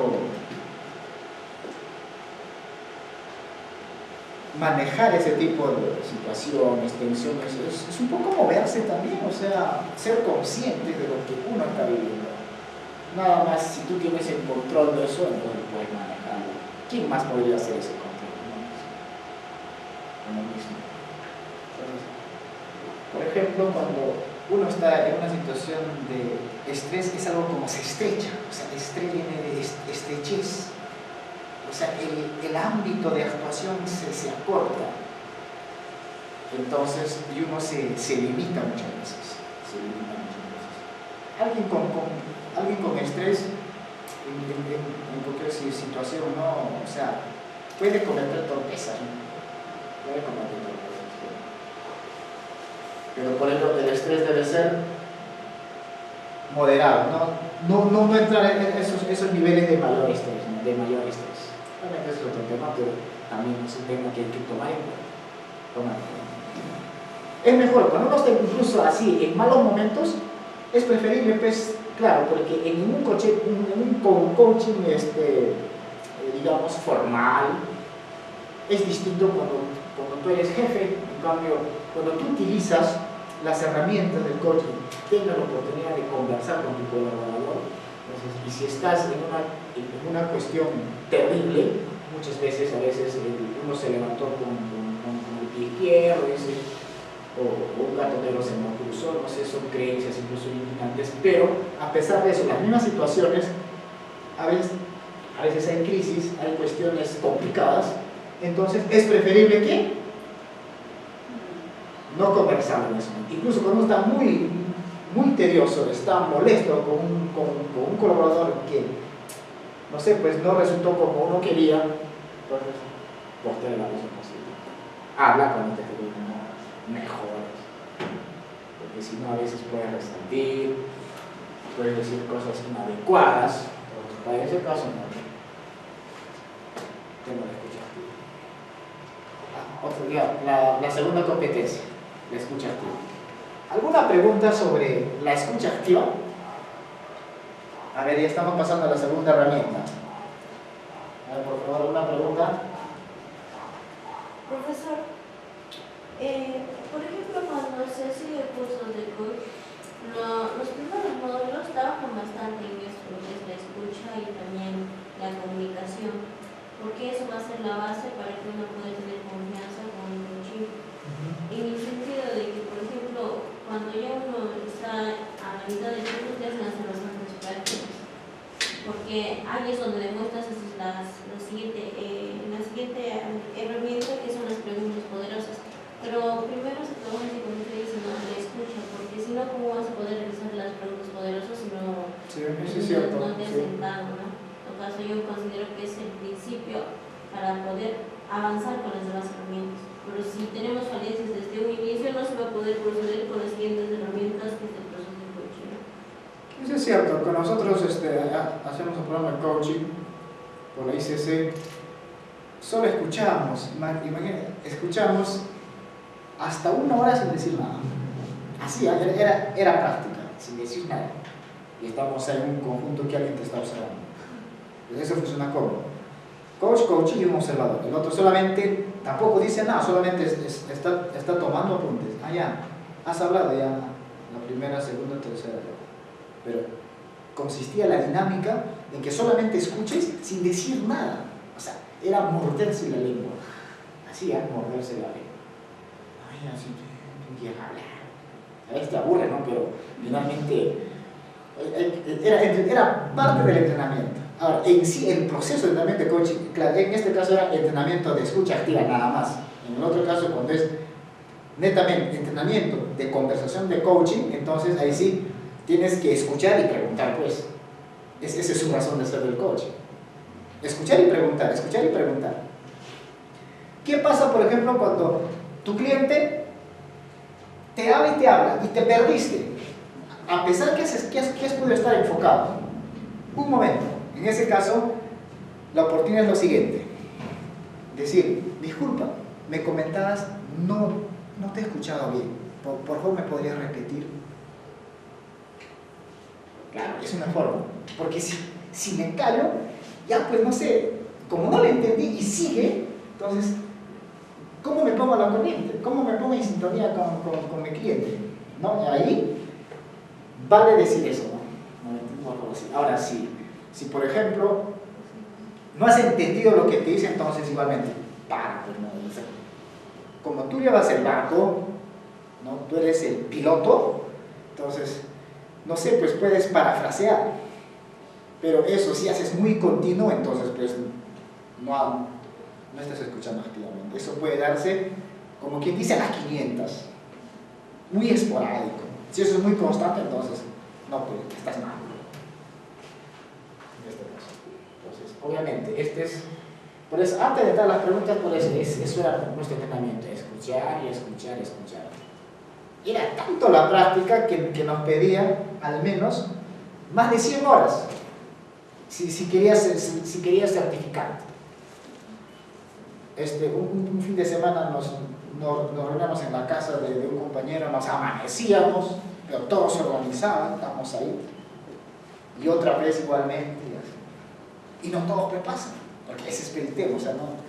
manejar ese tipo de situaciones, tensiones, es un poco moverse también, o sea, ser consciente de lo que uno está viviendo. Nada más, si tú tienes el control de eso, entonces puedes manejarlo. ¿Quién más podría hacer ese control? Uno mismo. Por ejemplo, cuando uno está en una situación de estrés, es algo como se estrecha, o sea, el estrés viene de estrechez. O sea, el ámbito de actuación se acorta. Entonces, y uno se limita muchas veces. Alguien con estrés, en cualquier situación, ¿no? O sea, puede cometer torpezas, ¿no? Pero por ello el estrés debe ser moderado, no entrar en esos niveles de mayor estrés, ¿no? Obviamente es otro tema, pero también es un tema que hay que tomar en cuenta. Es mejor, cuando uno está incluso así, en malos momentos, es preferible, pues, claro, porque en un coaching, digamos, formal, es distinto cuando tú eres jefe. En cambio, cuando tú utilizas las herramientas del coaching, tengas la oportunidad de conversar con tu colaborador. Entonces, y si estás en una cuestión terrible, muchas veces, uno se levantó con el pie izquierdo, o un gato negro se me cruzó, no sé, son creencias incluso limitantes, pero a pesar de eso, las mismas situaciones, a veces hay crisis, hay cuestiones complicadas, entonces es preferible que no conversar en eso. Incluso cuando uno está muy tedioso, está molesto con un colaborador que, no sé, pues no resultó como uno quería, entonces postea la cosa posible. Habla con este tipo de mejores. Porque si no, a veces puedes resentir, puedes decir cosas inadecuadas. Entonces, para ese caso, no. Tengo la escucha activa. La segunda competencia, la escucha activa. ¿Alguna pregunta sobre la escucha activa? A ver, ya estamos pasando a la segunda herramienta. A ver, por favor, ¿alguna pregunta? Profesor, por ejemplo, cuando se sigue cursos de coach, los primeros módulos trabajan bastante en esto, lo que es la escucha y también la comunicación, porque eso va a ser la base para que uno pueda tener confianza con el coaching. En el sentido de que, por ejemplo, cuando ya uno está a la mitad del curso, ya se hacen bastantes prácticas, porque ahí es donde demuestras la siguiente herramienta, que son las preguntas poderosas. Pero primero se trabaja, como usted dice, ¿no?, la escucha, porque si no, ¿cómo vas a poder realizar las preguntas poderosas si no, Sí, eso es cierto. no te has Sí. sentado, ¿no? En todo caso, yo considero que es el principio para poder avanzar con las demás herramientas. Pero si tenemos falencias desde un inicio, no se va a poder proceder con las siguientes herramientas, que es el proceso de coaching. Eso es cierto, con nosotros hacemos un programa de coaching por la ICC, solo escuchamos, imagínate, escuchamos hasta 1 hora sin decir nada. Así, era práctica, sin decir nada. Y estamos en un conjunto que alguien te está observando. Pues eso funciona como coach y un observador. El otro solamente, tampoco dice nada, solamente está tomando apuntes. Ah, ya, has hablado ya la primera, segunda, tercera. Pero consistía la dinámica en que solamente escuches sin decir nada. O sea, era morderse la lengua. Así, morderse la lengua. Ay, así, no hablar. A veces te aburre, ¿no? Pero finalmente era parte del entrenamiento. Ahora, en sí, el proceso de entrenamiento de coaching, claro, en este caso era entrenamiento de escucha activa nada más. En el otro caso, cuando es netamente entrenamiento de conversación de coaching, entonces ahí sí tienes que escuchar y preguntar, pues. Esa es su razón de ser del coaching. Escuchar y preguntar, escuchar y preguntar. ¿Qué pasa, por ejemplo, cuando tu cliente te habla y te perdiste? A pesar que has podido estar enfocado. Un momento. En ese caso, la oportunidad es lo siguiente. Decir, disculpa, me comentabas, no te he escuchado bien. Por favor, ¿me podrías repetir? Claro, es una forma. Porque si me callo, ya pues no sé, como no lo entendí y sigue, entonces, ¿cómo me pongo a la corriente? ¿Cómo me pongo en sintonía con mi cliente? ¿No? Ahí vale decir eso, ¿no? Ahora, si por ejemplo no has entendido lo que te dice, entonces igualmente, para, pues no, o sea, como tú llevas el barco, ¿no? Tú eres el piloto, entonces, no sé, pues puedes parafrasear, pero eso si haces muy continuo, entonces pues no estás escuchando activamente. Eso puede darse, como quien dice, a las 500, muy esporádico. Si eso es muy constante, entonces no, pues estás mal. En este caso. Entonces, obviamente, por eso, antes de dar las preguntas, por eso era nuestro entrenamiento, escuchar y escuchar y escuchar. Era tanto la práctica que nos pedía al menos más de 100 horas si querías certificarte. Un fin de semana nos reunimos en la casa de un compañero, nos amanecíamos, pero todos se organizaban, estamos ahí. Y otra vez igualmente. Y no todos pasan, porque ese es el tema, o sea, no.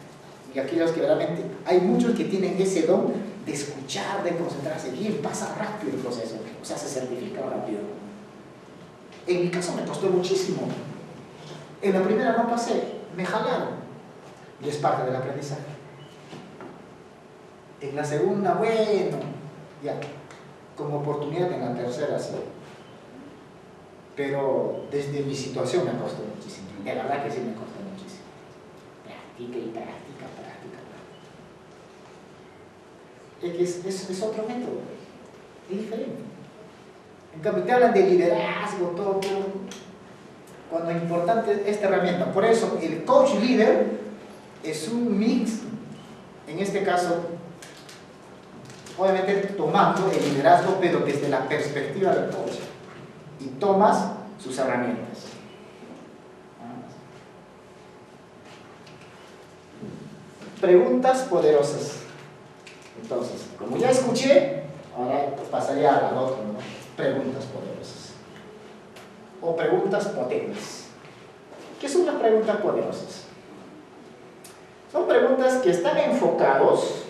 Y aquellos que realmente, hay muchos que tienen ese don de escuchar, de concentrarse bien, pasa rápido el proceso, o sea, se certifica rápido. En mi caso me costó muchísimo. En la primera no pasé, me jalaron. Y es parte del aprendizaje. En la segunda, bueno, ya, como oportunidad en la tercera, sí. Pero desde mi situación me costó muchísimo. De verdad que sí me costó muchísimo. práctica y práctica, práctica, práctica. Es otro método, es diferente. En cambio, te hablan de liderazgo, todo, cuando es importante esta herramienta. Por eso, el coach líder es un mix, en este caso, obviamente tomando el liderazgo, pero desde la perspectiva del coach. Y tomas sus herramientas. Preguntas poderosas. Entonces, como ya escuché, ahora pasaría al otro, ¿no? Preguntas poderosas. O preguntas potentes. ¿Qué son las preguntas poderosas? Son preguntas que están enfocados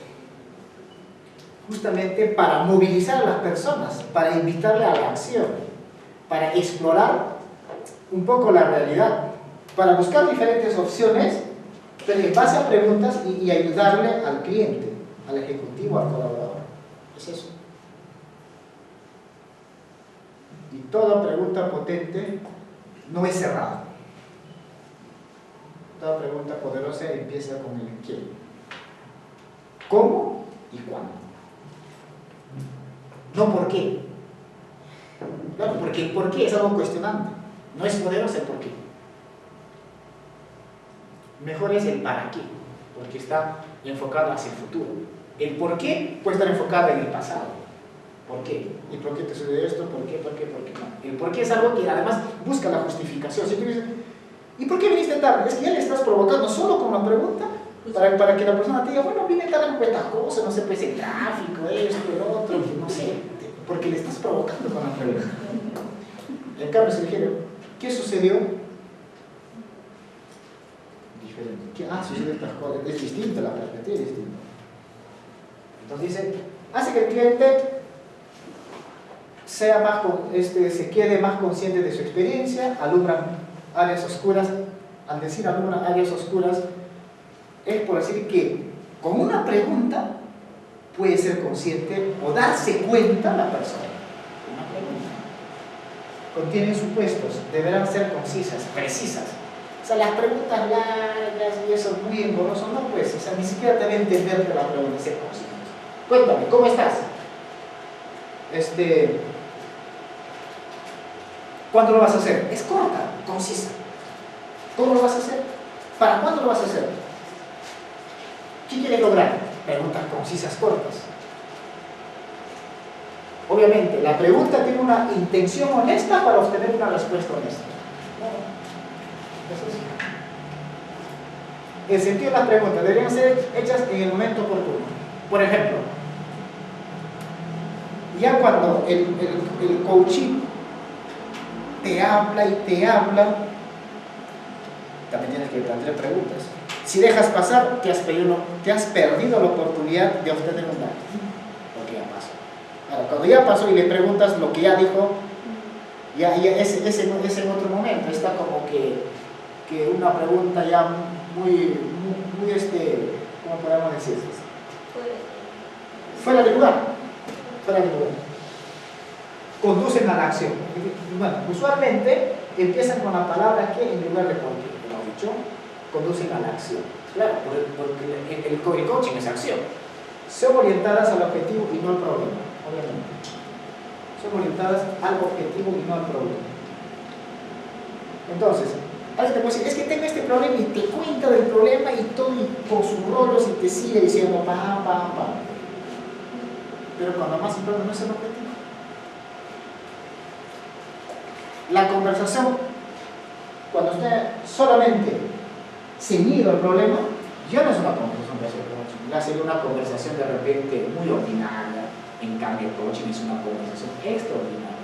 justamente para movilizar a las personas, para invitarle a la acción, para explorar un poco la realidad, para buscar diferentes opciones, pero en base a preguntas y ayudarle al cliente, al ejecutivo, al colaborador. Es eso. Y toda pregunta potente no es cerrada. Toda pregunta poderosa empieza con el qué. ¿Cómo y cuándo? No por qué. Claro, porque el por qué es algo cuestionante. No es poderoso el por qué. Mejor es el para qué, porque está enfocado hacia el futuro. El por qué puede estar enfocado en el pasado. ¿Por qué? ¿Y por qué te sucede esto? ¿Por qué? ¿Por qué? ¿Por qué? No. El por qué es algo que además busca la justificación. Si tú dices, ¿y por qué viniste tarde? Es que ya le estás provocando solo con la pregunta para que la persona te diga, bueno, vine tarde en estas cosas, no sé, pues el tráfico, esto, el otro, no sé, porque le estás provocando con la pregunta. En cambio, si dijera, ¿qué sucedió? Diferente. Sucede estas cosas, es distinta, la perspectiva es distinta. Entonces dice, hace que el cliente sea más, se quede más consciente de su experiencia, alumbra áreas oscuras. Al decir alumbra áreas oscuras, es por decir que con una pregunta puede ser consciente o darse cuenta la persona. Una pregunta. Contienen supuestos, deberán ser concisas, precisas. O sea, las preguntas largas y eso muy engorroso, no pues, o sea, ni siquiera te debe entender que la pregunta sea concisa. Cuéntame, ¿cómo estás? ¿Cuándo lo vas a hacer? Es corta, concisa. ¿Cómo lo vas a hacer? ¿Para cuándo lo vas a hacer? ¿Qué quieres lograr? Preguntas concisas, cortas. Obviamente, la pregunta tiene una intención honesta para obtener una respuesta honesta. El sentido de las preguntas deberían ser hechas en el momento oportuno. Por ejemplo, ya cuando el coaching te habla y te habla, también tienes que plantear preguntas. Si dejas pasar, te has perdido la oportunidad de obtener un dato, porque ya pasó. Ahora, cuando ya pasó y le preguntas lo que ya dijo, ya es en otro momento. Está como que una pregunta ya muy ¿cómo podemos decir? Fuera de lugar. Fuera de lugar. Conducen a la acción. Bueno, usualmente empiezan con la palabra que en lugar de por qué. Como he dicho, conducen a la acción. Claro, porque el coaching es acción. Son orientadas al objetivo y no al problema, obviamente. Son orientadas al objetivo y no al problema. Entonces, alguien te puede decir, es que tengo este problema y te cuenta del problema y todo y con sus rollos y te sigue diciendo pam, pam, pam. Pero cuando más importante no es el objetivo. La conversación, cuando esté solamente ceñido al problema, ya no es una conversación de coaching, ya sería una conversación de repente muy ordinaria. En cambio, el coaching es una conversación extraordinaria.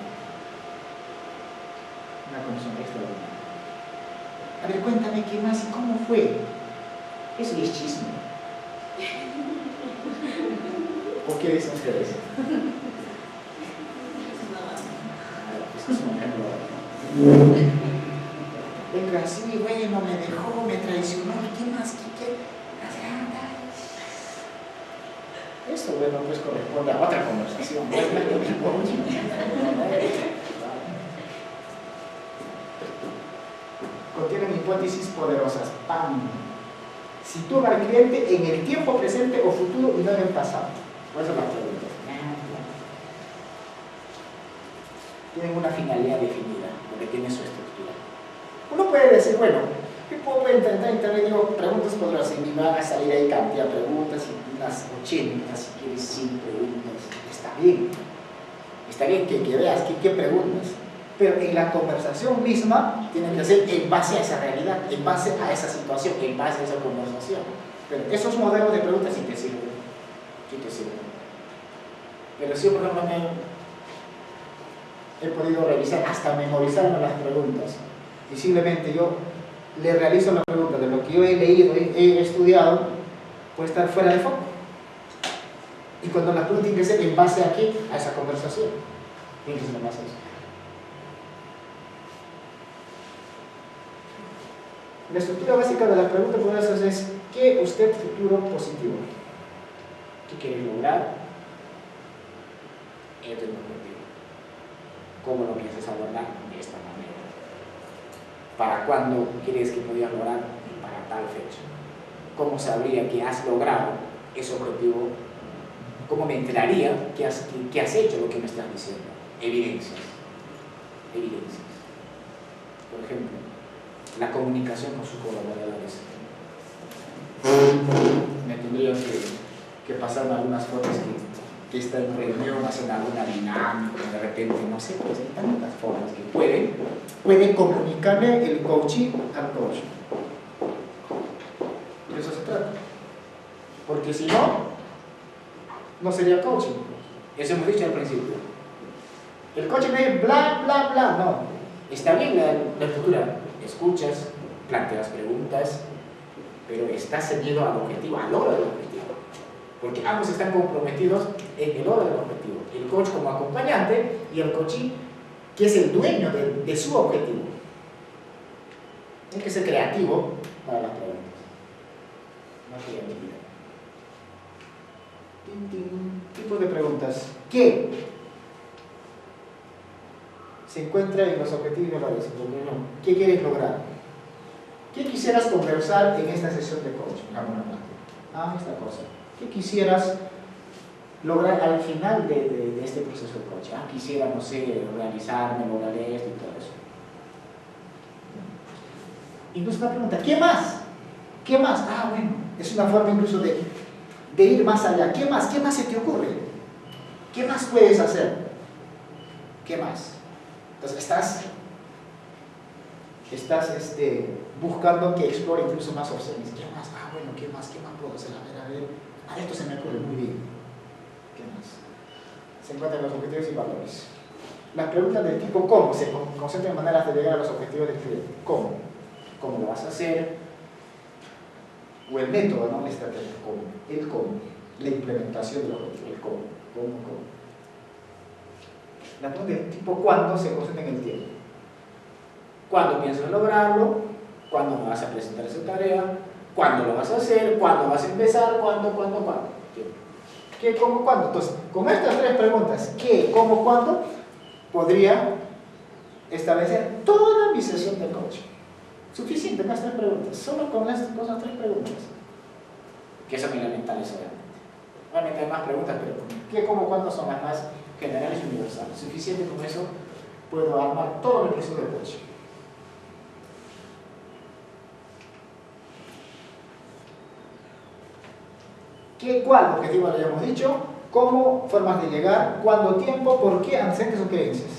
Una conversación extraordinaria. A ver, cuéntame qué más y cómo fue. Eso es chisme. ¿Por qué dicen ustedes? Eso es un ejemplo. Venga, así, bueno, me dejó, me traicionó, ¿qué más? ¿Qué? Eso, bueno, pues corresponde a otra conversación. Contienen hipótesis poderosas. ¡Pam! Sitúan al cliente en el tiempo presente o futuro y no en el pasado. Por eso la pregunta. Tienen una finalidad definida, porque tiene su estructura. Uno puede decir, bueno, yo puedo intentar internet, digo, preguntas por las y me van a salir ahí cantidad de preguntas, y unas 80, si quieres 100 preguntas. Está bien que veas qué preguntas, pero en la conversación misma tiene que ser en base a esa realidad, en base a esa situación, en base a esa conversación. Pero esos modelos de preguntas sí te sirven, sí te sirven. Pero sí, por ejemplo, he podido revisar, hasta memorizarme las preguntas, y simplemente yo le realizo la pregunta de lo que yo he leído, he estudiado, puede estar fuera de foco. Y cuando la pregunta tiene que ser en base a qué, a esa conversación, tiene que ser en base a eso. La estructura básica de la pregunta por eso es: ¿qué usted futuro positivo? ¿Qué quiere lograr? Esto es lo objetivo. ¿Cómo lo piensas abordar? De esta manera. ¿Para cuándo quieres que podías lograr? Para tal fecha. ¿Cómo sabría que has logrado ese objetivo? ¿Cómo me enteraría que has hecho lo que me estás diciendo? Evidencias. Evidencias. Por ejemplo, la comunicación con sus colaboradores. Me tendría que pasar algunas fotos que está en reunión, hacen alguna dinámica, de repente, no sé, pues hay tantas formas que pueden comunicarle el coaching al coach. De eso se trata. Porque si no sería coaching. Eso hemos dicho al principio. El coaching no es bla, bla, bla, no. Está bien la estructura. Escuchas, planteas preguntas, pero estás ceñido al objetivo, al logro del objetivo. Porque ambos están comprometidos en el logro del objetivo. El coach como acompañante y el coaching que es el dueño de su objetivo. Tiene que ser creativo para las preguntas. No creatividad. Tipo de preguntas. ¿Qué se encuentra en los objetivos de la vez? ¿Qué quieres lograr? ¿Qué quisieras conversar en esta sesión de coaching? Esta cosa. ¿Qué quisieras lograr al final de este proceso de coaching? Quisiera, no sé, realizarme, lograr esto y todo eso. Incluso una pregunta, ¿qué más? ¿Qué más? Bueno, es una forma incluso de ir más allá. ¿Qué más? ¿Qué más se te ocurre? ¿Qué más puedes hacer? ¿Qué más? Entonces estás buscando que explore incluso más opciones. ¿Qué más? Bueno, ¿qué más puedo hacer? A ver, esto se me ocurre muy bien. ¿Qué más? Se encuentran los objetivos y valores. Las preguntas del tipo ¿cómo? Se concentran en maneras de llegar a los objetivos del cliente. ¿Cómo? ¿Cómo lo vas a hacer? O el método, no la estrategia. ¿Cómo? El cómo. La implementación del objetivo. El cómo. ¿Cómo? La pregunta del tipo ¿cuándo? Se concentra en el tiempo. ¿Cuándo piensas lograrlo? ¿Cuándo me vas a presentar esa tarea? ¿Cuándo lo vas a hacer? ¿Cuándo vas a empezar? ¿Cuándo? ¿Qué, cómo, cuándo? Entonces, con estas tres preguntas, ¿qué, cómo, cuándo? Podría establecer toda mi sesión de coaching. Suficiente con estas tres preguntas, solo con esas tres preguntas. Que son elementales, obviamente. Obviamente hay más preguntas, pero ¿qué, cómo, cuándo son las más generales y universales? Suficiente con eso puedo armar todo mi proceso de coaching. ¿Qué, cuál objetivo lo hayamos dicho? ¿Cómo? Formas de llegar. ¿Cuándo? Tiempo. ¿Por qué? Antecedentes o creencias.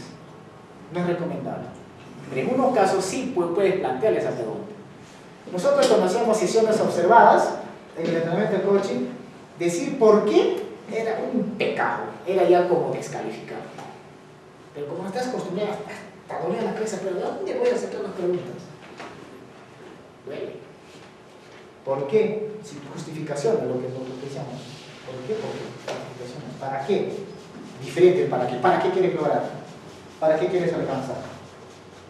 No es recomendable. Pero en unos casos sí puedes plantearle esa pregunta. Nosotros cuando hacíamos sesiones observadas en el entrenamiento de coaching, decir por qué era un pecado. Era ya como descalificado. Pero como estás acostumbrado hasta doler la cabeza, pero ¿de dónde voy a sacar las preguntas? Duele. ¿Por qué? Sin justificación de lo que decíamos. ¿Por qué? ¿Para qué? Diferente, ¿para qué? ¿Para qué quieres lograr? ¿Para qué quieres alcanzar?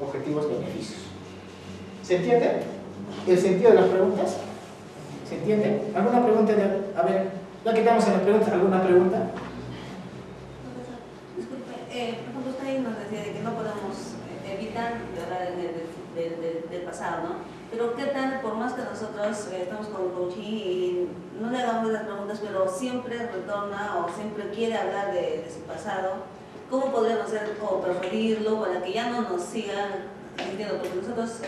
Objetivos, beneficios. ¿Se entiende? ¿El sentido de las preguntas? ¿Se entiende? ¿Alguna pregunta? A ver, ya que estamos en las preguntas, ¿alguna pregunta? Disculpe, por ejemplo, usted nos decía de que no podemos evitar de hablar del pasado, ¿no? Pero qué tal, por más que nosotros estamos con coaching y no le hagamos las preguntas, pero siempre retorna o siempre quiere hablar de su pasado, ¿cómo podríamos hacer o persuadirlo para que ya no nos sigan mintiendo? Porque nosotros,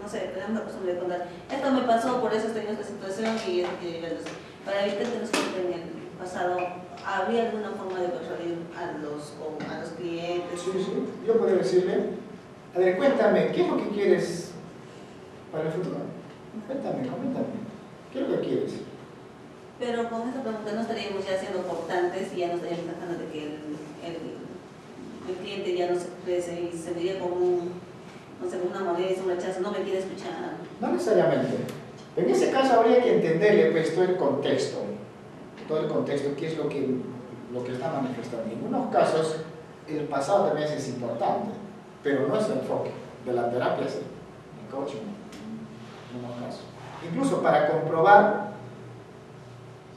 no sé, tenemos la costumbre de contar, esto me pasó, por eso estoy en esta situación y para evitar que nos cuenten el pasado, ¿habría alguna forma de persuadir a los clientes? Sí, sí. Yo podría decirle, a ver, cuéntame, ¿qué es lo que quieres para el futuro? Cuéntame, coméntame. ¿Qué es lo que quieres? Pero con esta pregunta no estaríamos ya siendo cortantes y ya no estaríamos tratando de que el cliente ya no se exprese y se vería como no sé, una molestia, un rechazo, no me quiere escuchar. No necesariamente. En ese caso habría que entenderle pues todo el contexto, qué es lo que está manifestando. En algunos casos el pasado también es importante, pero no es el enfoque de la terapia, sí, en coaching, en algunos casos. Incluso para comprobar,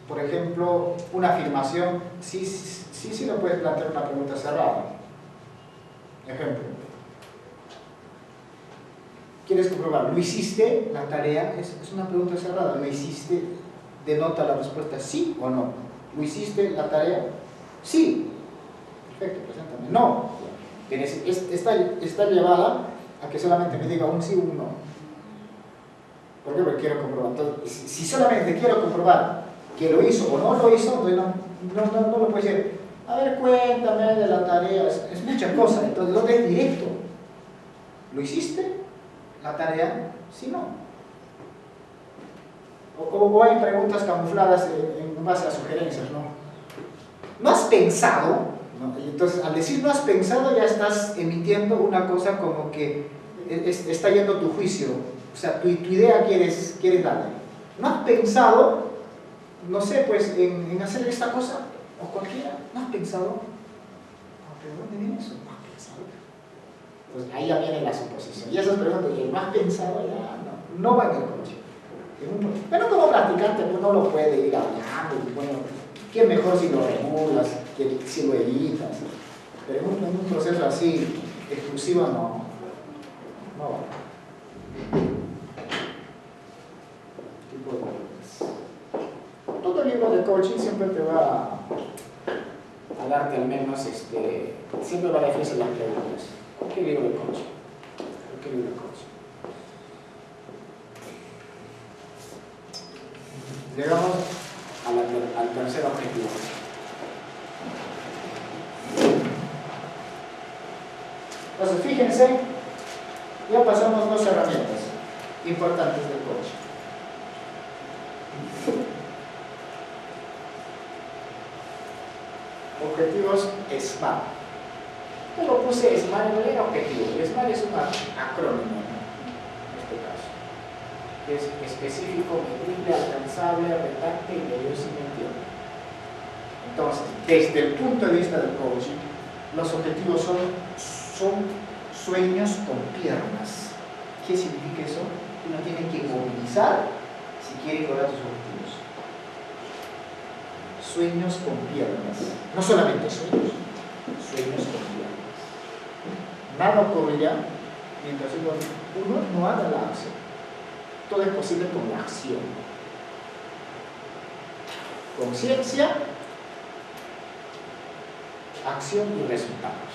por ejemplo, una afirmación, sí le puedes plantear una pregunta cerrada. Ejemplo, ¿quieres comprobar? ¿Lo hiciste? La tarea es una pregunta cerrada. ¿Lo hiciste? Denota la respuesta sí o no. ¿Lo hiciste la tarea? Sí. Perfecto, preséntame. No. Está llevada a que solamente me diga un sí o un no. ¿Por qué? Porque quiero comprobar. Entonces, si solamente quiero comprobar que lo hizo o no lo hizo, entonces no lo puedo decir. A ver, cuéntame de la tarea. Es mucha cosa. Entonces, lo de directo. ¿Lo hiciste? La tarea, sí, no. O hay preguntas camufladas en base a sugerencias, ¿no? ¿No has pensado? ¿No? Y entonces, al decir no has pensado, ya estás emitiendo una cosa como que está yendo tu juicio. O sea, tu idea quieres darle. ¿No has pensado, no sé, pues, en hacer esta cosa? O cualquiera. ¿No has pensado? ¿Pero dónde viene eso? ¿No has pensado? Pues ahí ya viene la suposición. Y esas preguntas, y el más pensado ya no va en el coche. Pero como practicante uno lo puede ir hablando, y bueno, ¿qué mejor si lo regulas, que si lo evitas? Pero en un proceso así, exclusivo, no va. Todo libro de coaching siempre te va a darte al menos, siempre va a decirse las preguntas. ¿Qué libro de coaching? ¿Qué libro de coaching? Llegamos al tercer objetivo. Entonces, fíjense, ya pasamos dos herramientas importantes del coaching. Objetivos SMART. Yo lo puse SMART, no era objetivo. SMART es un acrónimo en este caso. Es específico, medible, alcanzable, retante y reducimiento. Entonces, desde el punto de vista del coaching, los objetivos son sueños con piernas. ¿Qué significa eso? Uno tiene que movilizar si quiere lograr sus objetivos. Sueños con piernas. No solamente sueños con piernas. Nada ocurrirá mientras uno no haga la acción. Todo es posible con la acción. Conciencia, acción y resultados.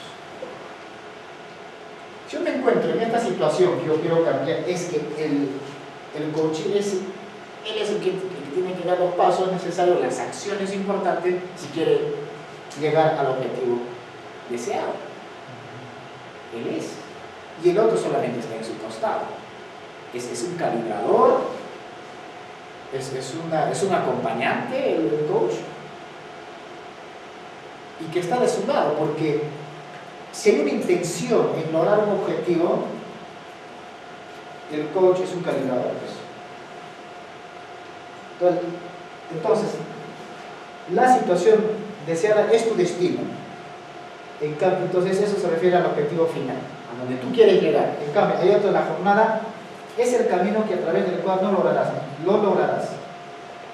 Si yo me encuentro en esta situación que yo quiero cambiar, es que el coaching él es el que tiene que dar los pasos necesarios, las acciones importantes si quiere llegar al objetivo deseado. Él es. Y el otro solamente está en su costado. Es un calibrador, es un acompañante, el coach, y que está de su lado, porque si hay una intención en lograr un objetivo, el coach es un calibrador. Entonces, la situación deseada es tu destino. En cambio, entonces eso se refiere al objetivo final, a donde tú quieres llegar. En cambio, hay otro, la jornada es el camino que a través del cual lo lograrás.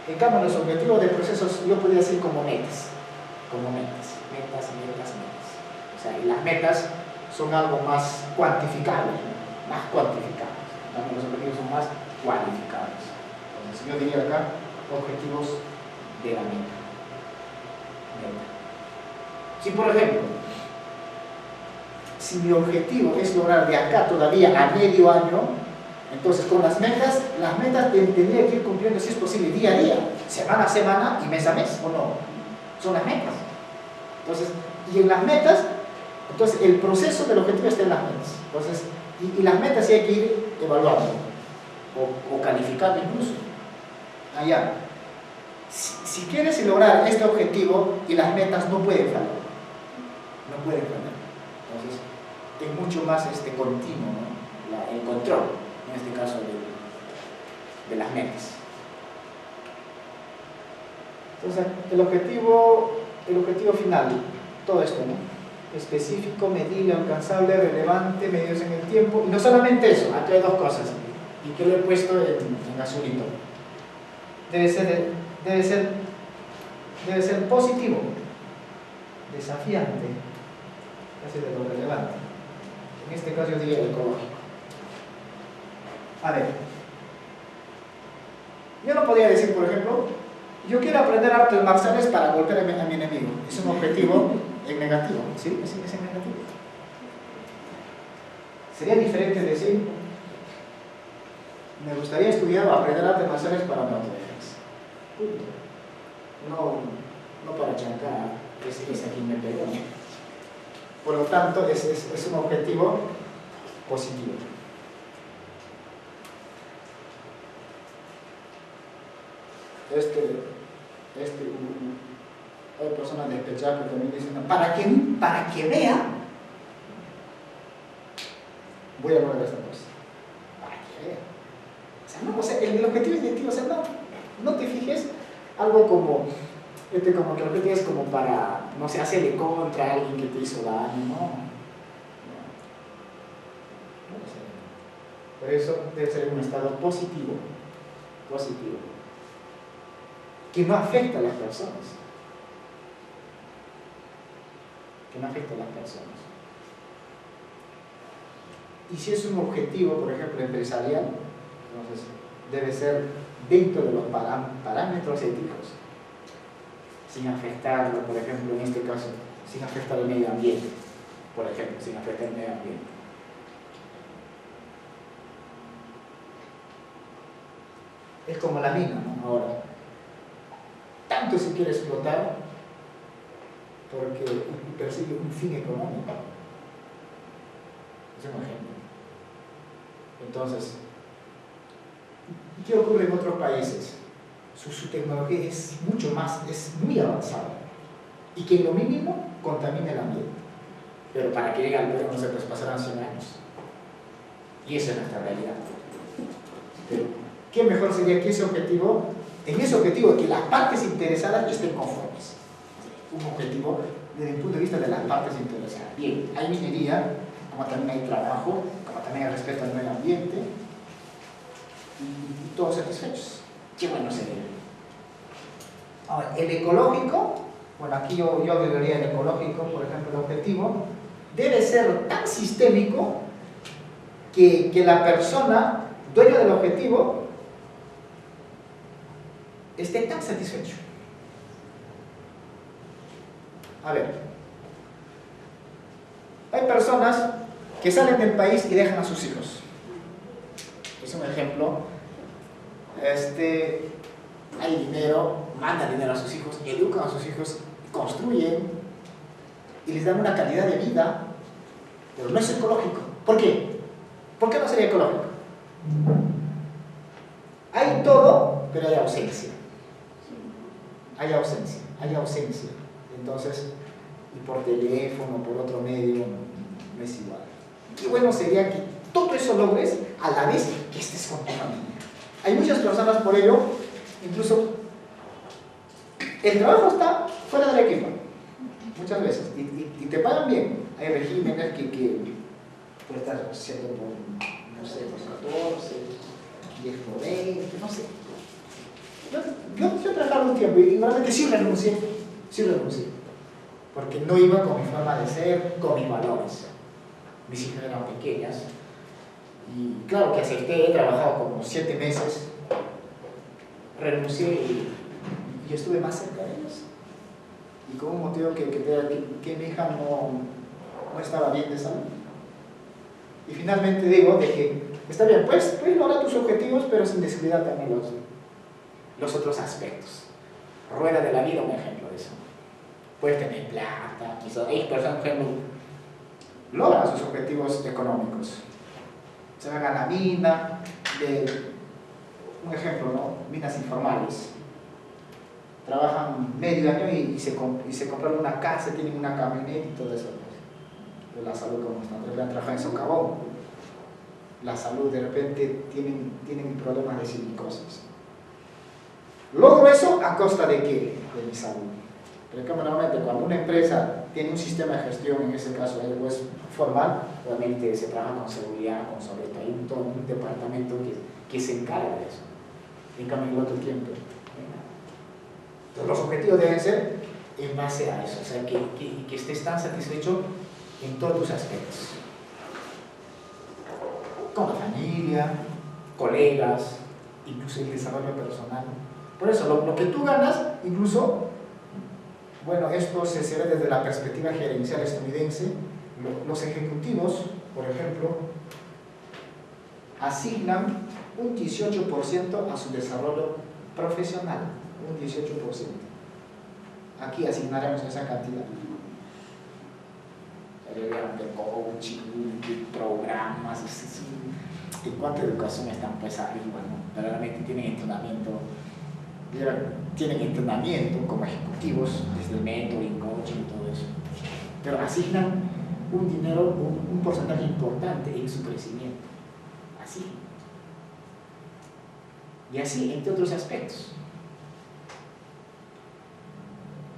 En cambio, los objetivos de procesos yo podría decir como metas. O sea, y las metas son algo más cuantificable, más cuantificables. también los objetivos son más cualificados. Entonces yo diría acá objetivos de la meta. Si por ejemplo, si mi objetivo es lograr de acá todavía a medio año, entonces con las metas tendría que ir cumpliendo, si es posible, día a día, semana a semana y mes a mes, ¿o no? Son las metas. Entonces, y en las metas, entonces el proceso del objetivo está en las metas. Entonces, y las metas sí hay que ir evaluando o calificando incluso. Allá. Si quieres lograr este objetivo y las metas no pueden fallar. No pueden fallar. Entonces, es mucho más continuo, ¿no? El control, en este caso, de las metas. Entonces, el objetivo final, todo esto, ¿no? Específico, medible, alcanzable, relevante, medidos en el tiempo. Y no solamente eso, aquí hay dos cosas, y que lo he puesto en azulito. Debe ser positivo, desafiante, casi de lo relevante. En este caso yo diría ecológico. A ver, yo no podría decir, por ejemplo, yo quiero aprender artes marciales para golpear a mi enemigo. Es un objetivo en negativo, ¿sí? Es en negativo. Sería diferente decir, me gustaría estudiar o aprender artes marciales para mi autodefensa. No para chancar, es aquí me pegó. Por lo tanto, es un objetivo positivo. Hay personas despechadas que también dicen, para que vea, voy a lograr esta cosa. Para que vea. El objetivo es directivo, no te fijes algo como que el objetivo es como para, no sé, hacerle contra a alguien que te hizo daño, no. Por eso debe ser un estado positivo, que no afecta a las personas. Y si es un objetivo, por ejemplo, empresarial, entonces debe ser dentro de los parámetros éticos, sin afectarlo, por ejemplo, en este caso, sin afectar el medio ambiente, Es como la mina, ¿no? Ahora, tanto se quiere explotar porque persigue un fin económico. Es un ejemplo. Entonces, ¿qué ocurre en otros países? Su tecnología es muy avanzada y que en lo mínimo contamina el ambiente. Pero para que llegue al Perú, no sé, pues pasarán 100 años. Y esa es nuestra realidad. Pero, ¿qué mejor sería que en ese objetivo, que las partes interesadas estén conformes? Un objetivo desde el punto de vista de las partes interesadas. Bien, hay minería, como también hay trabajo, como también hay respeto al medio ambiente, y todos satisfechos. Qué bueno sería. Ahora, el ecológico, bueno, aquí yo agregaría el ecológico, por ejemplo, el objetivo, debe ser tan sistémico que la persona, dueña del objetivo, esté tan satisfecho. A ver, hay personas que salen del país y dejan a sus hijos. Es un ejemplo. Hay dinero, mandan dinero a sus hijos, educan a sus hijos, construyen y les dan una calidad de vida, pero no es ecológico. ¿Por qué? ¿Por qué no sería ecológico? Hay todo, pero hay ausencia. Hay ausencia. Entonces, y por teléfono, por otro medio, no es igual. Qué bueno sería que todo eso logres a la vez que estés con tu familia. Hay muchas personas por ello, incluso el trabajo está fuera del equipo, muchas veces, y te pagan bien. Hay regímenes que puede estar siendo por, no sé, por 14, 10 por 20, no sé. Yo trabajaba un tiempo y realmente sí renuncié, porque no iba con mi forma de ser, con mis valores. Mis hijas eran pequeñas Y claro que acepté, he trabajado como 7 meses, renuncié y estuve más cerca de ellos. Y con un motivo que mi hija no estaba bien de salud. Y finalmente digo de que está bien, puedes lograr tus objetivos, pero sin descuidar también los otros aspectos. Rueda de la vida, un ejemplo de eso. Puedes tener plata, quizás hay personas que logran sus objetivos económicos. Se van a la mina, un ejemplo, ¿no? Minas informales. Trabajan medio año y se compran una casa, tienen una camioneta y todo eso. De la salud como están, de repente trabajan en socavón. La salud, de repente tienen problemas de silicosis. Logro eso a costa de ¿qué? De mi salud. Pero normalmente cuando una empresa tiene un sistema de gestión, en ese caso pues, formal, obviamente se trabaja con seguridad, con seguridad, hay un departamento que se encarga de eso. En cambio, en el otro tiempo. Entonces, los objetivos deben ser en base a eso, o sea, que estés tan satisfecho en todos tus aspectos. Con la familia, colegas, incluso el desarrollo personal. Por eso, lo que tú ganas, incluso, bueno, esto se ve desde la perspectiva gerencial estadounidense, los ejecutivos, por ejemplo, asignan un 18% a su desarrollo profesional, un 18%. Aquí asignaremos esa cantidad. De coaching, programas, en cuanto a educación están pues arriba, ¿no? Realmente tienen entrenamiento como ejecutivos, desde el mentoring, coaching y todo eso. Pero asignan un dinero, un porcentaje importante en su crecimiento. Así. Y así, entre otros aspectos.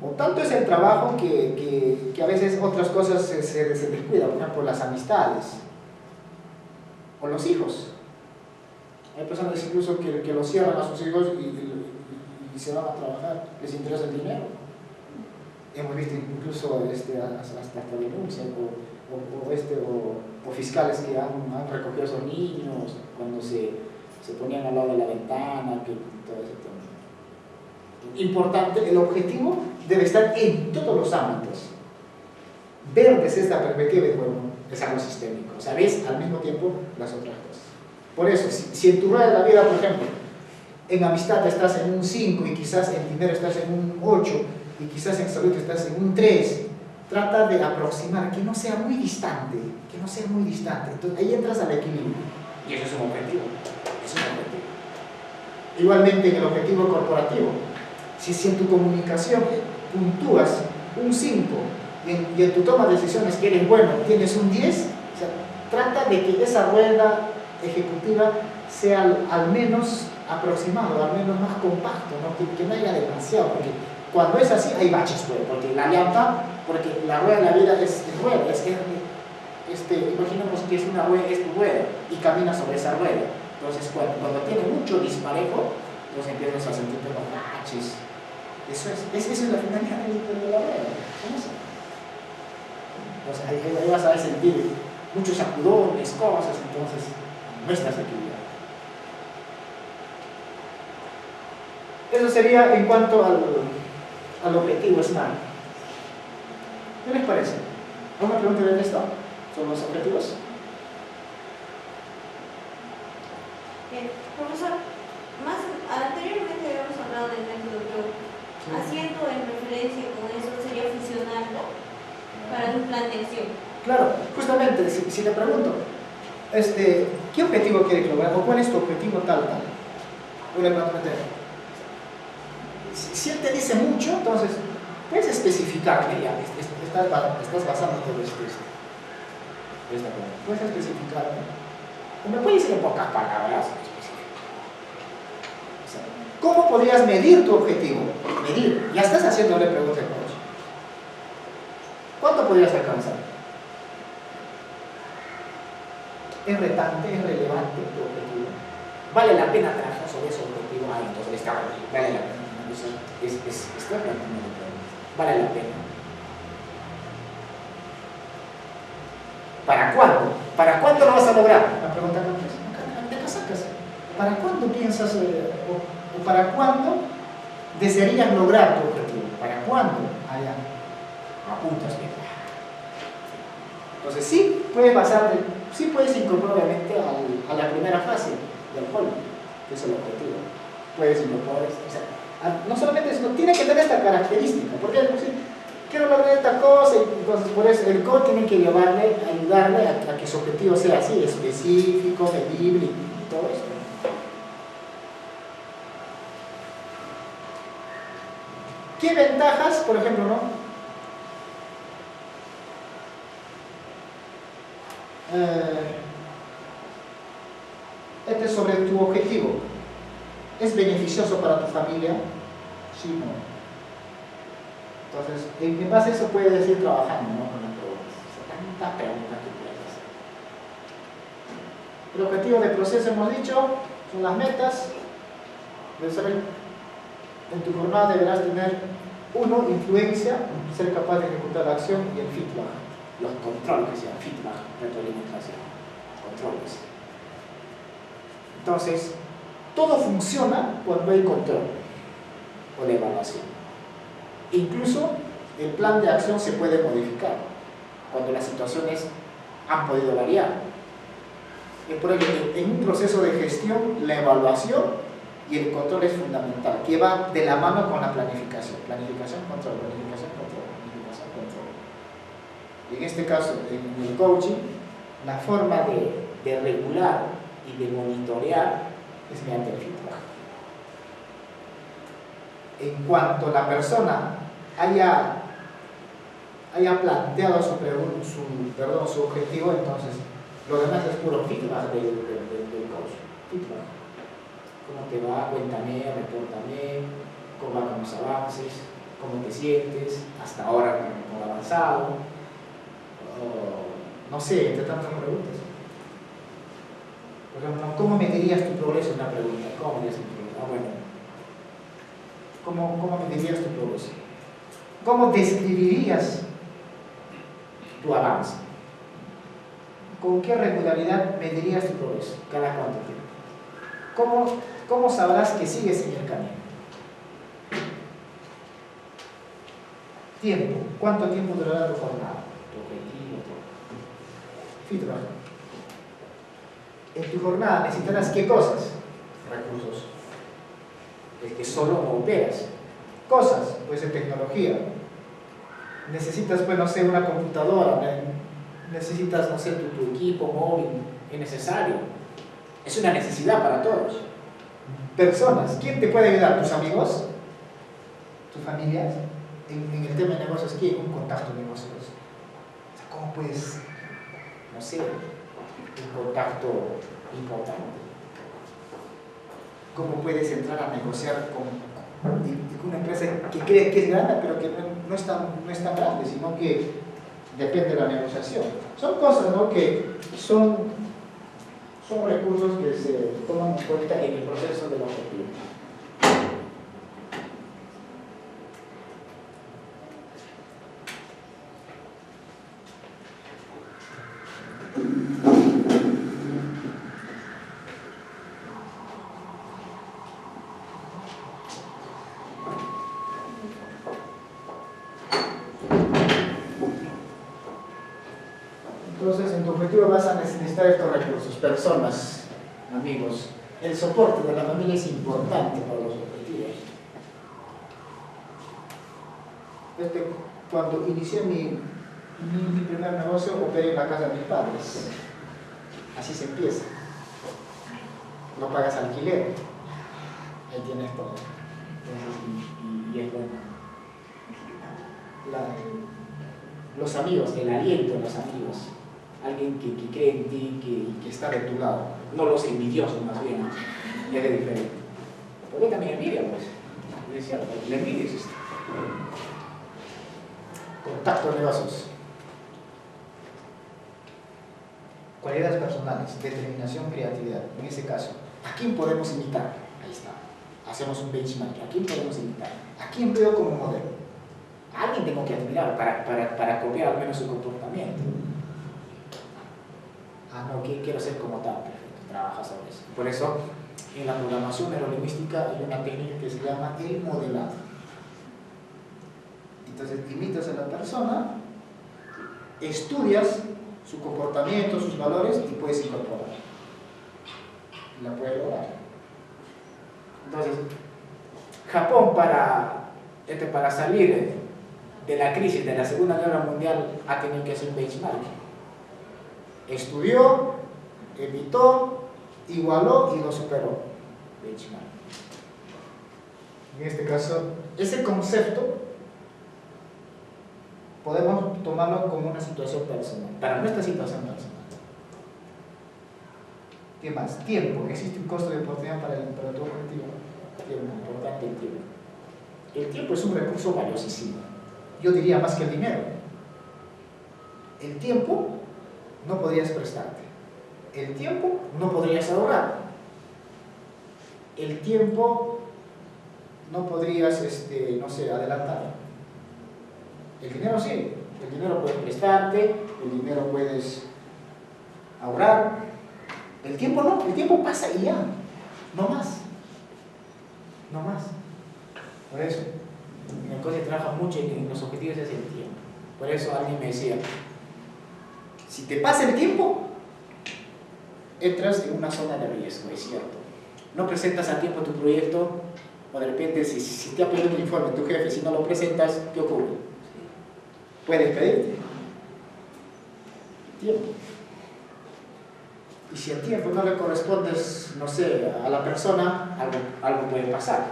O tanto es el trabajo que a veces otras cosas se descuidan, por ejemplo, las amistades o los hijos. Hay personas incluso que los cierran a sus hijos y se van a trabajar, les interesa el dinero. Hemos visto incluso hasta denuncias o fiscales que han recogido a esos niños cuando se ponían al lado de la ventana, todo ese tema. Importante, el objetivo debe estar en todos los ámbitos. Ver desde esta perspectiva de es algo sistémico, o sea, ves al mismo tiempo las otras cosas. Por eso, si en tu rueda de la vida, por ejemplo, en amistad estás en un 5 y quizás en dinero estás en un 8 y quizás en salud estás en un 3, trata de aproximar, que no sea muy distante, entonces ahí entras al equilibrio y eso es un objetivo, Igualmente en el objetivo corporativo, si en tu comunicación puntúas un 5 y en tu toma de decisiones que eres bueno, tienes un 10, o sea, trata de que esa rueda ejecutiva sea al menos aproximado, al menos más compacto, ¿no? Que no haya demasiado, porque cuando es así hay baches, porque la llanta, porque la rueda de la vida es rueda, imaginemos que es una rueda, es tu rueda y caminas sobre esa rueda. Entonces cuando tiene mucho disparejo, entonces empiezas a sentirte los baches. Esa es la finalidad de la rueda. Entonces ahí vas a sentir muchos sacudones, cosas, entonces no estás equilibrado. Eso sería en cuanto al objetivo SMART. ¿Qué les parece? ¿Alguna pregunta de esto? ¿Sobre los objetivos? Profesor, anteriormente habíamos hablado del método Block. Sí. Haciendo en referencia con eso, sería fusionarlo para un plan de acción. Claro, justamente, si le pregunto, ¿qué objetivo quieres lograr? ¿O cuál es tu objetivo tal? Si él te dice mucho, entonces puedes especificar, ya, estás basándote en esta cosa. Puedes especificar, ¿no? Me puedes decir en pocas palabras. ¿Cómo podrías medir tu objetivo? Medir. Ya estás haciéndole preguntas al coach. ¿Cuánto podrías alcanzar? ¿Es retante? ¿Es relevante tu objetivo? ¿Vale la pena trabajar sobre ese objetivo? Entonces vale la pena. Vale la pena. ¿Para cuándo? ¿Para cuándo lo vas a lograr? La pregunta no es. piensas o para cuándo desearías lograr tu objetivo? ¿Para cuándo? Allá, apuntas bien. Entonces sí puedes basarte, sí puedes incorporar obviamente a la primera fase del polvo, que es el objetivo. Puedes incorporar, o sea, no solamente eso, tiene que tener esta característica, porque quiero lograr esta cosa, y entonces por eso el coach tiene que ayudarle a que su objetivo sea así, específico, medible y todo esto. ¿Qué ventajas, por ejemplo, no? Este es sobre tu objetivo. ¿Es beneficioso para tu familia? Sí o no. Entonces, en base a eso puedes ir trabajando, ¿no? Con las preguntas. O sea, tantas preguntas que puedes hacer. El objetivo del proceso, hemos dicho, son las metas. En tu jornada deberás tener, uno, influencia, ser capaz de ejecutar la acción, y el feedback. Los controles, que se llama feedback, retroalimentación. Controles. Entonces, todo funciona cuando hay control o la evaluación. Incluso el plan de acción se puede modificar cuando las situaciones han podido variar. Y por ello, en un proceso de gestión, la evaluación y el control es fundamental, que va de la mano con la planificación. Planificación, control, planificación, control, planificación, control. Y en este caso, en el coaching, la forma de regular y de monitorear es mediante el feedback. En cuanto la persona haya planteado su objetivo, entonces lo demás es puro feedback del coach. Feedback. ¿Cómo te va? Cuéntame, repórtame, cómo van los avances, cómo te sientes, hasta ahora cómo ha avanzado, no sé, entre tantas preguntas. Por ejemplo, ¿cómo medirías tu progreso? Una pregunta. ¿Cómo medirías tu progreso? Bueno. ¿Cómo medirías tu progreso? ¿Cómo describirías tu avance? ¿Con qué regularidad medirías tu progreso? ¿Cada cuánto tiempo? ¿Cómo sabrás que sigues en el camino? Tiempo. ¿Cuánto tiempo durará tu jornada? Tu objetivo, todo. Feedback. En tu jornada necesitarás ¿qué cosas? Recursos. Es que solo no operas. Cosas, puede ser tecnología. Necesitas, pues, no sé, una computadora, necesitas, no sé, tu equipo móvil, es necesario. Es una necesidad para todos. Personas, ¿quién te puede ayudar? ¿Tus amigos? ¿Tus familias? En el tema de negocios, ¿quién? Un contacto de negocios. O sea, ¿cómo puedes, no sé, un contacto importante? ¿Cómo puedes entrar a negociar con una empresa que cree que es grande, pero que no es tan grande, sino que depende de la negociación? Son cosas, ¿no?, que son recursos que se toman en cuenta en el proceso del objetivo. Entonces, en tu objetivo vas a necesitar estos recursos: personas, amigos. El soporte de la familia es importante para los objetivos. Cuando inicié mi primer negocio, operé en la casa de mis padres. Así se empieza. No pagas alquiler. Ahí tienes todo. Entonces, y es bueno. Los amigos, el aliento de los amigos. Alguien que cree en ti, que está de tu lado. No los envidiosos, más bien. Es de diferente. Porque también envidia, pues. Es cierto, la envidia es esto. Contacto de negocios. Cualidades personales, determinación, creatividad. En ese caso, ¿a quién podemos imitar? Ahí está. Hacemos un benchmark. ¿A quién podemos imitar? ¿A quién veo como modelo? A alguien tengo que admirar para copiar al menos su comportamiento. No, quiero ser como tal. Perfecto, trabaja sobre eso. Por eso, en la programación neurolingüística hay una técnica que se llama el modelado. Entonces, imitas a la persona, estudias su comportamiento, sus valores y puedes incorporar. La puedes lograr. Entonces, Japón para salir de la crisis de la Segunda Guerra Mundial ha tenido que hacer un benchmark. Estudió, evitó, igualó y lo superó. Benchmark. En este caso, ese concepto podemos tomarlo como una situación personal, para nuestra situación personal. ¿Qué más? Tiempo. ¿Existe un costo de oportunidad para tu objetivo? Tiempo, importante el tiempo. El tiempo es un recurso valiosísimo. Yo diría más que el dinero. El tiempo no podrías prestarte. El tiempo no podrías ahorrar. El tiempo no podrías, no sé, adelantar. El dinero sí. El dinero puedes prestarte, el dinero puedes ahorrar. El tiempo no. El tiempo pasa y ya. No más. No más. Por eso, en el coche trabaja mucho en los objetivos es el tiempo. Por eso alguien me decía, si te pasa el tiempo, entras en una zona de riesgo, es cierto. No presentas a tiempo tu proyecto, o de repente si te ha pedido un informe tu jefe, si no lo presentas, ¿qué ocurre? Puedes pedirte tiempo. Y si el tiempo no le correspondes, no sé, a la persona, algo puede pasar.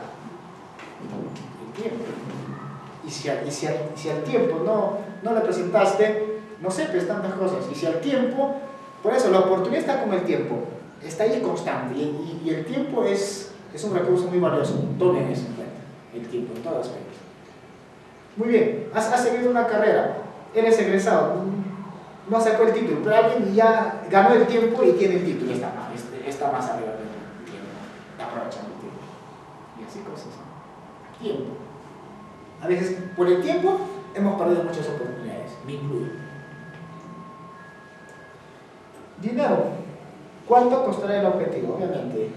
El tiempo. Y si al tiempo no le presentaste, no sé, pues tantas cosas. Y si al tiempo, por eso la oportunidad está con el tiempo, está ahí constante. Y el tiempo es un recurso muy valioso. Tomen eso en cuenta, el tiempo en todas aspectos. Muy bien, has seguido una carrera, eres egresado, no sacó el título, pero alguien ya ganó el tiempo y tiene el título, está más arriba del tiempo, aprovecha el tiempo. Y así cosas, ¿no? Tiempo. A veces, por el tiempo, hemos perdido muchas oportunidades, me incluyo. Dinero. ¿Cuánto costará el objetivo? Obviamente,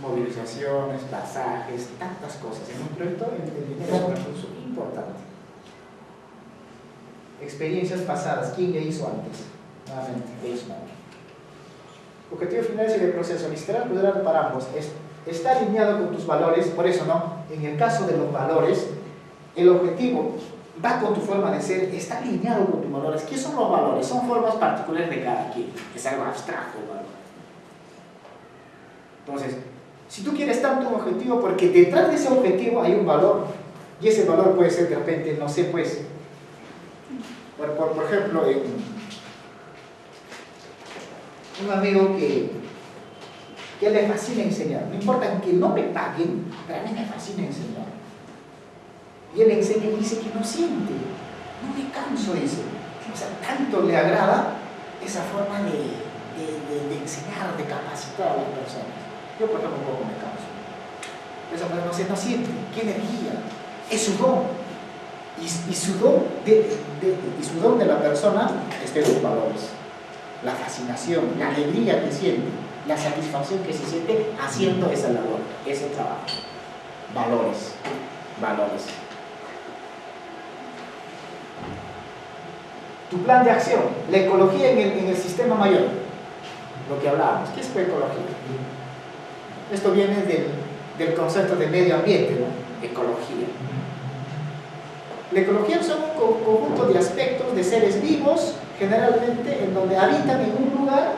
movilizaciones, pasajes, tantas cosas. En un proyecto, el dinero es un recurso importante. Experiencias pasadas, ¿quién ya hizo antes? Nuevamente, benchmark. Objetivo final y de proceso, literal, plural para ambos. Está alineado con tus valores, por eso no. En el caso de los valores, el objetivo va con tu forma de ser, está alineado con tus valores. ¿Qué son los valores? Son formas particulares de cada quien. Es algo abstracto el valor. Entonces, si tú quieres tanto un objetivo, porque detrás de ese objetivo hay un valor, y ese valor puede ser de repente, no sé, pues, por ejemplo, un amigo que le fascina enseñar, no importa que no me paguen, pero a mí me fascina enseñar. Y él enseña y dice que no siente, no me canso, dice. O sea, tanto le agrada esa forma de enseñar, de capacitar a las personas. Yo, por ejemplo, un poco me canso. Esa persona no siente, qué energía, es su don. Y su don de la persona es de los valores. La fascinación, la alegría que siente, la satisfacción que se siente haciendo esa labor, ese trabajo. Valores. Valores. Tu plan de acción, la ecología en el sistema mayor, lo que hablábamos. ¿Qué es ecología? Esto viene del concepto de medio ambiente, ¿no? Ecología. La ecología son un conjunto de aspectos de seres vivos, generalmente en donde habitan en un lugar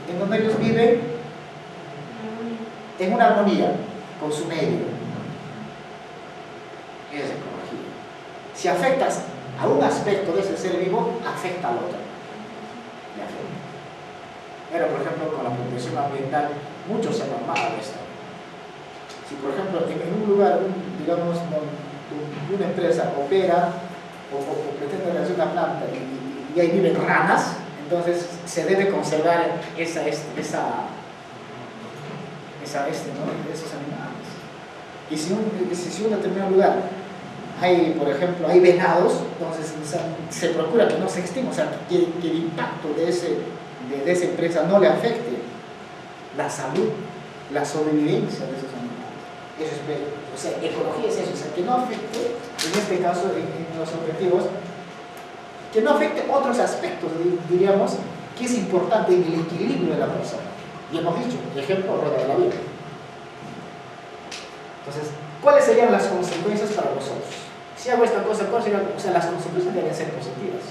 en donde ellos viven en una armonía con su medio. Es ecología. Si afectas a un aspecto de ese ser vivo, afecta al otro. Pero, por ejemplo, con la protección ambiental, muchos se han armado de esto. Si, por ejemplo, en un lugar, digamos, una empresa opera o pretende realizar una planta y ahí viven ranas, entonces se debe conservar esos animales. Y si en un determinado lugar hay, por ejemplo, hay venados, entonces se procura que no se extingan, o sea, que el impacto de esa empresa no le afecte la salud, la sobrevivencia de esos animales. Eso es bello. O sea, ecología es eso, o sea, que no afecte, en este caso, en los objetivos, que no afecte otros aspectos, diríamos, que es importante en el equilibrio de la persona. Y hemos dicho, ejemplo, rueda de la vida. Entonces, ¿cuáles serían las consecuencias para vosotros? Si hago esta cosa, ¿cuáles serían? O sea, las consecuencias deben ser positivas.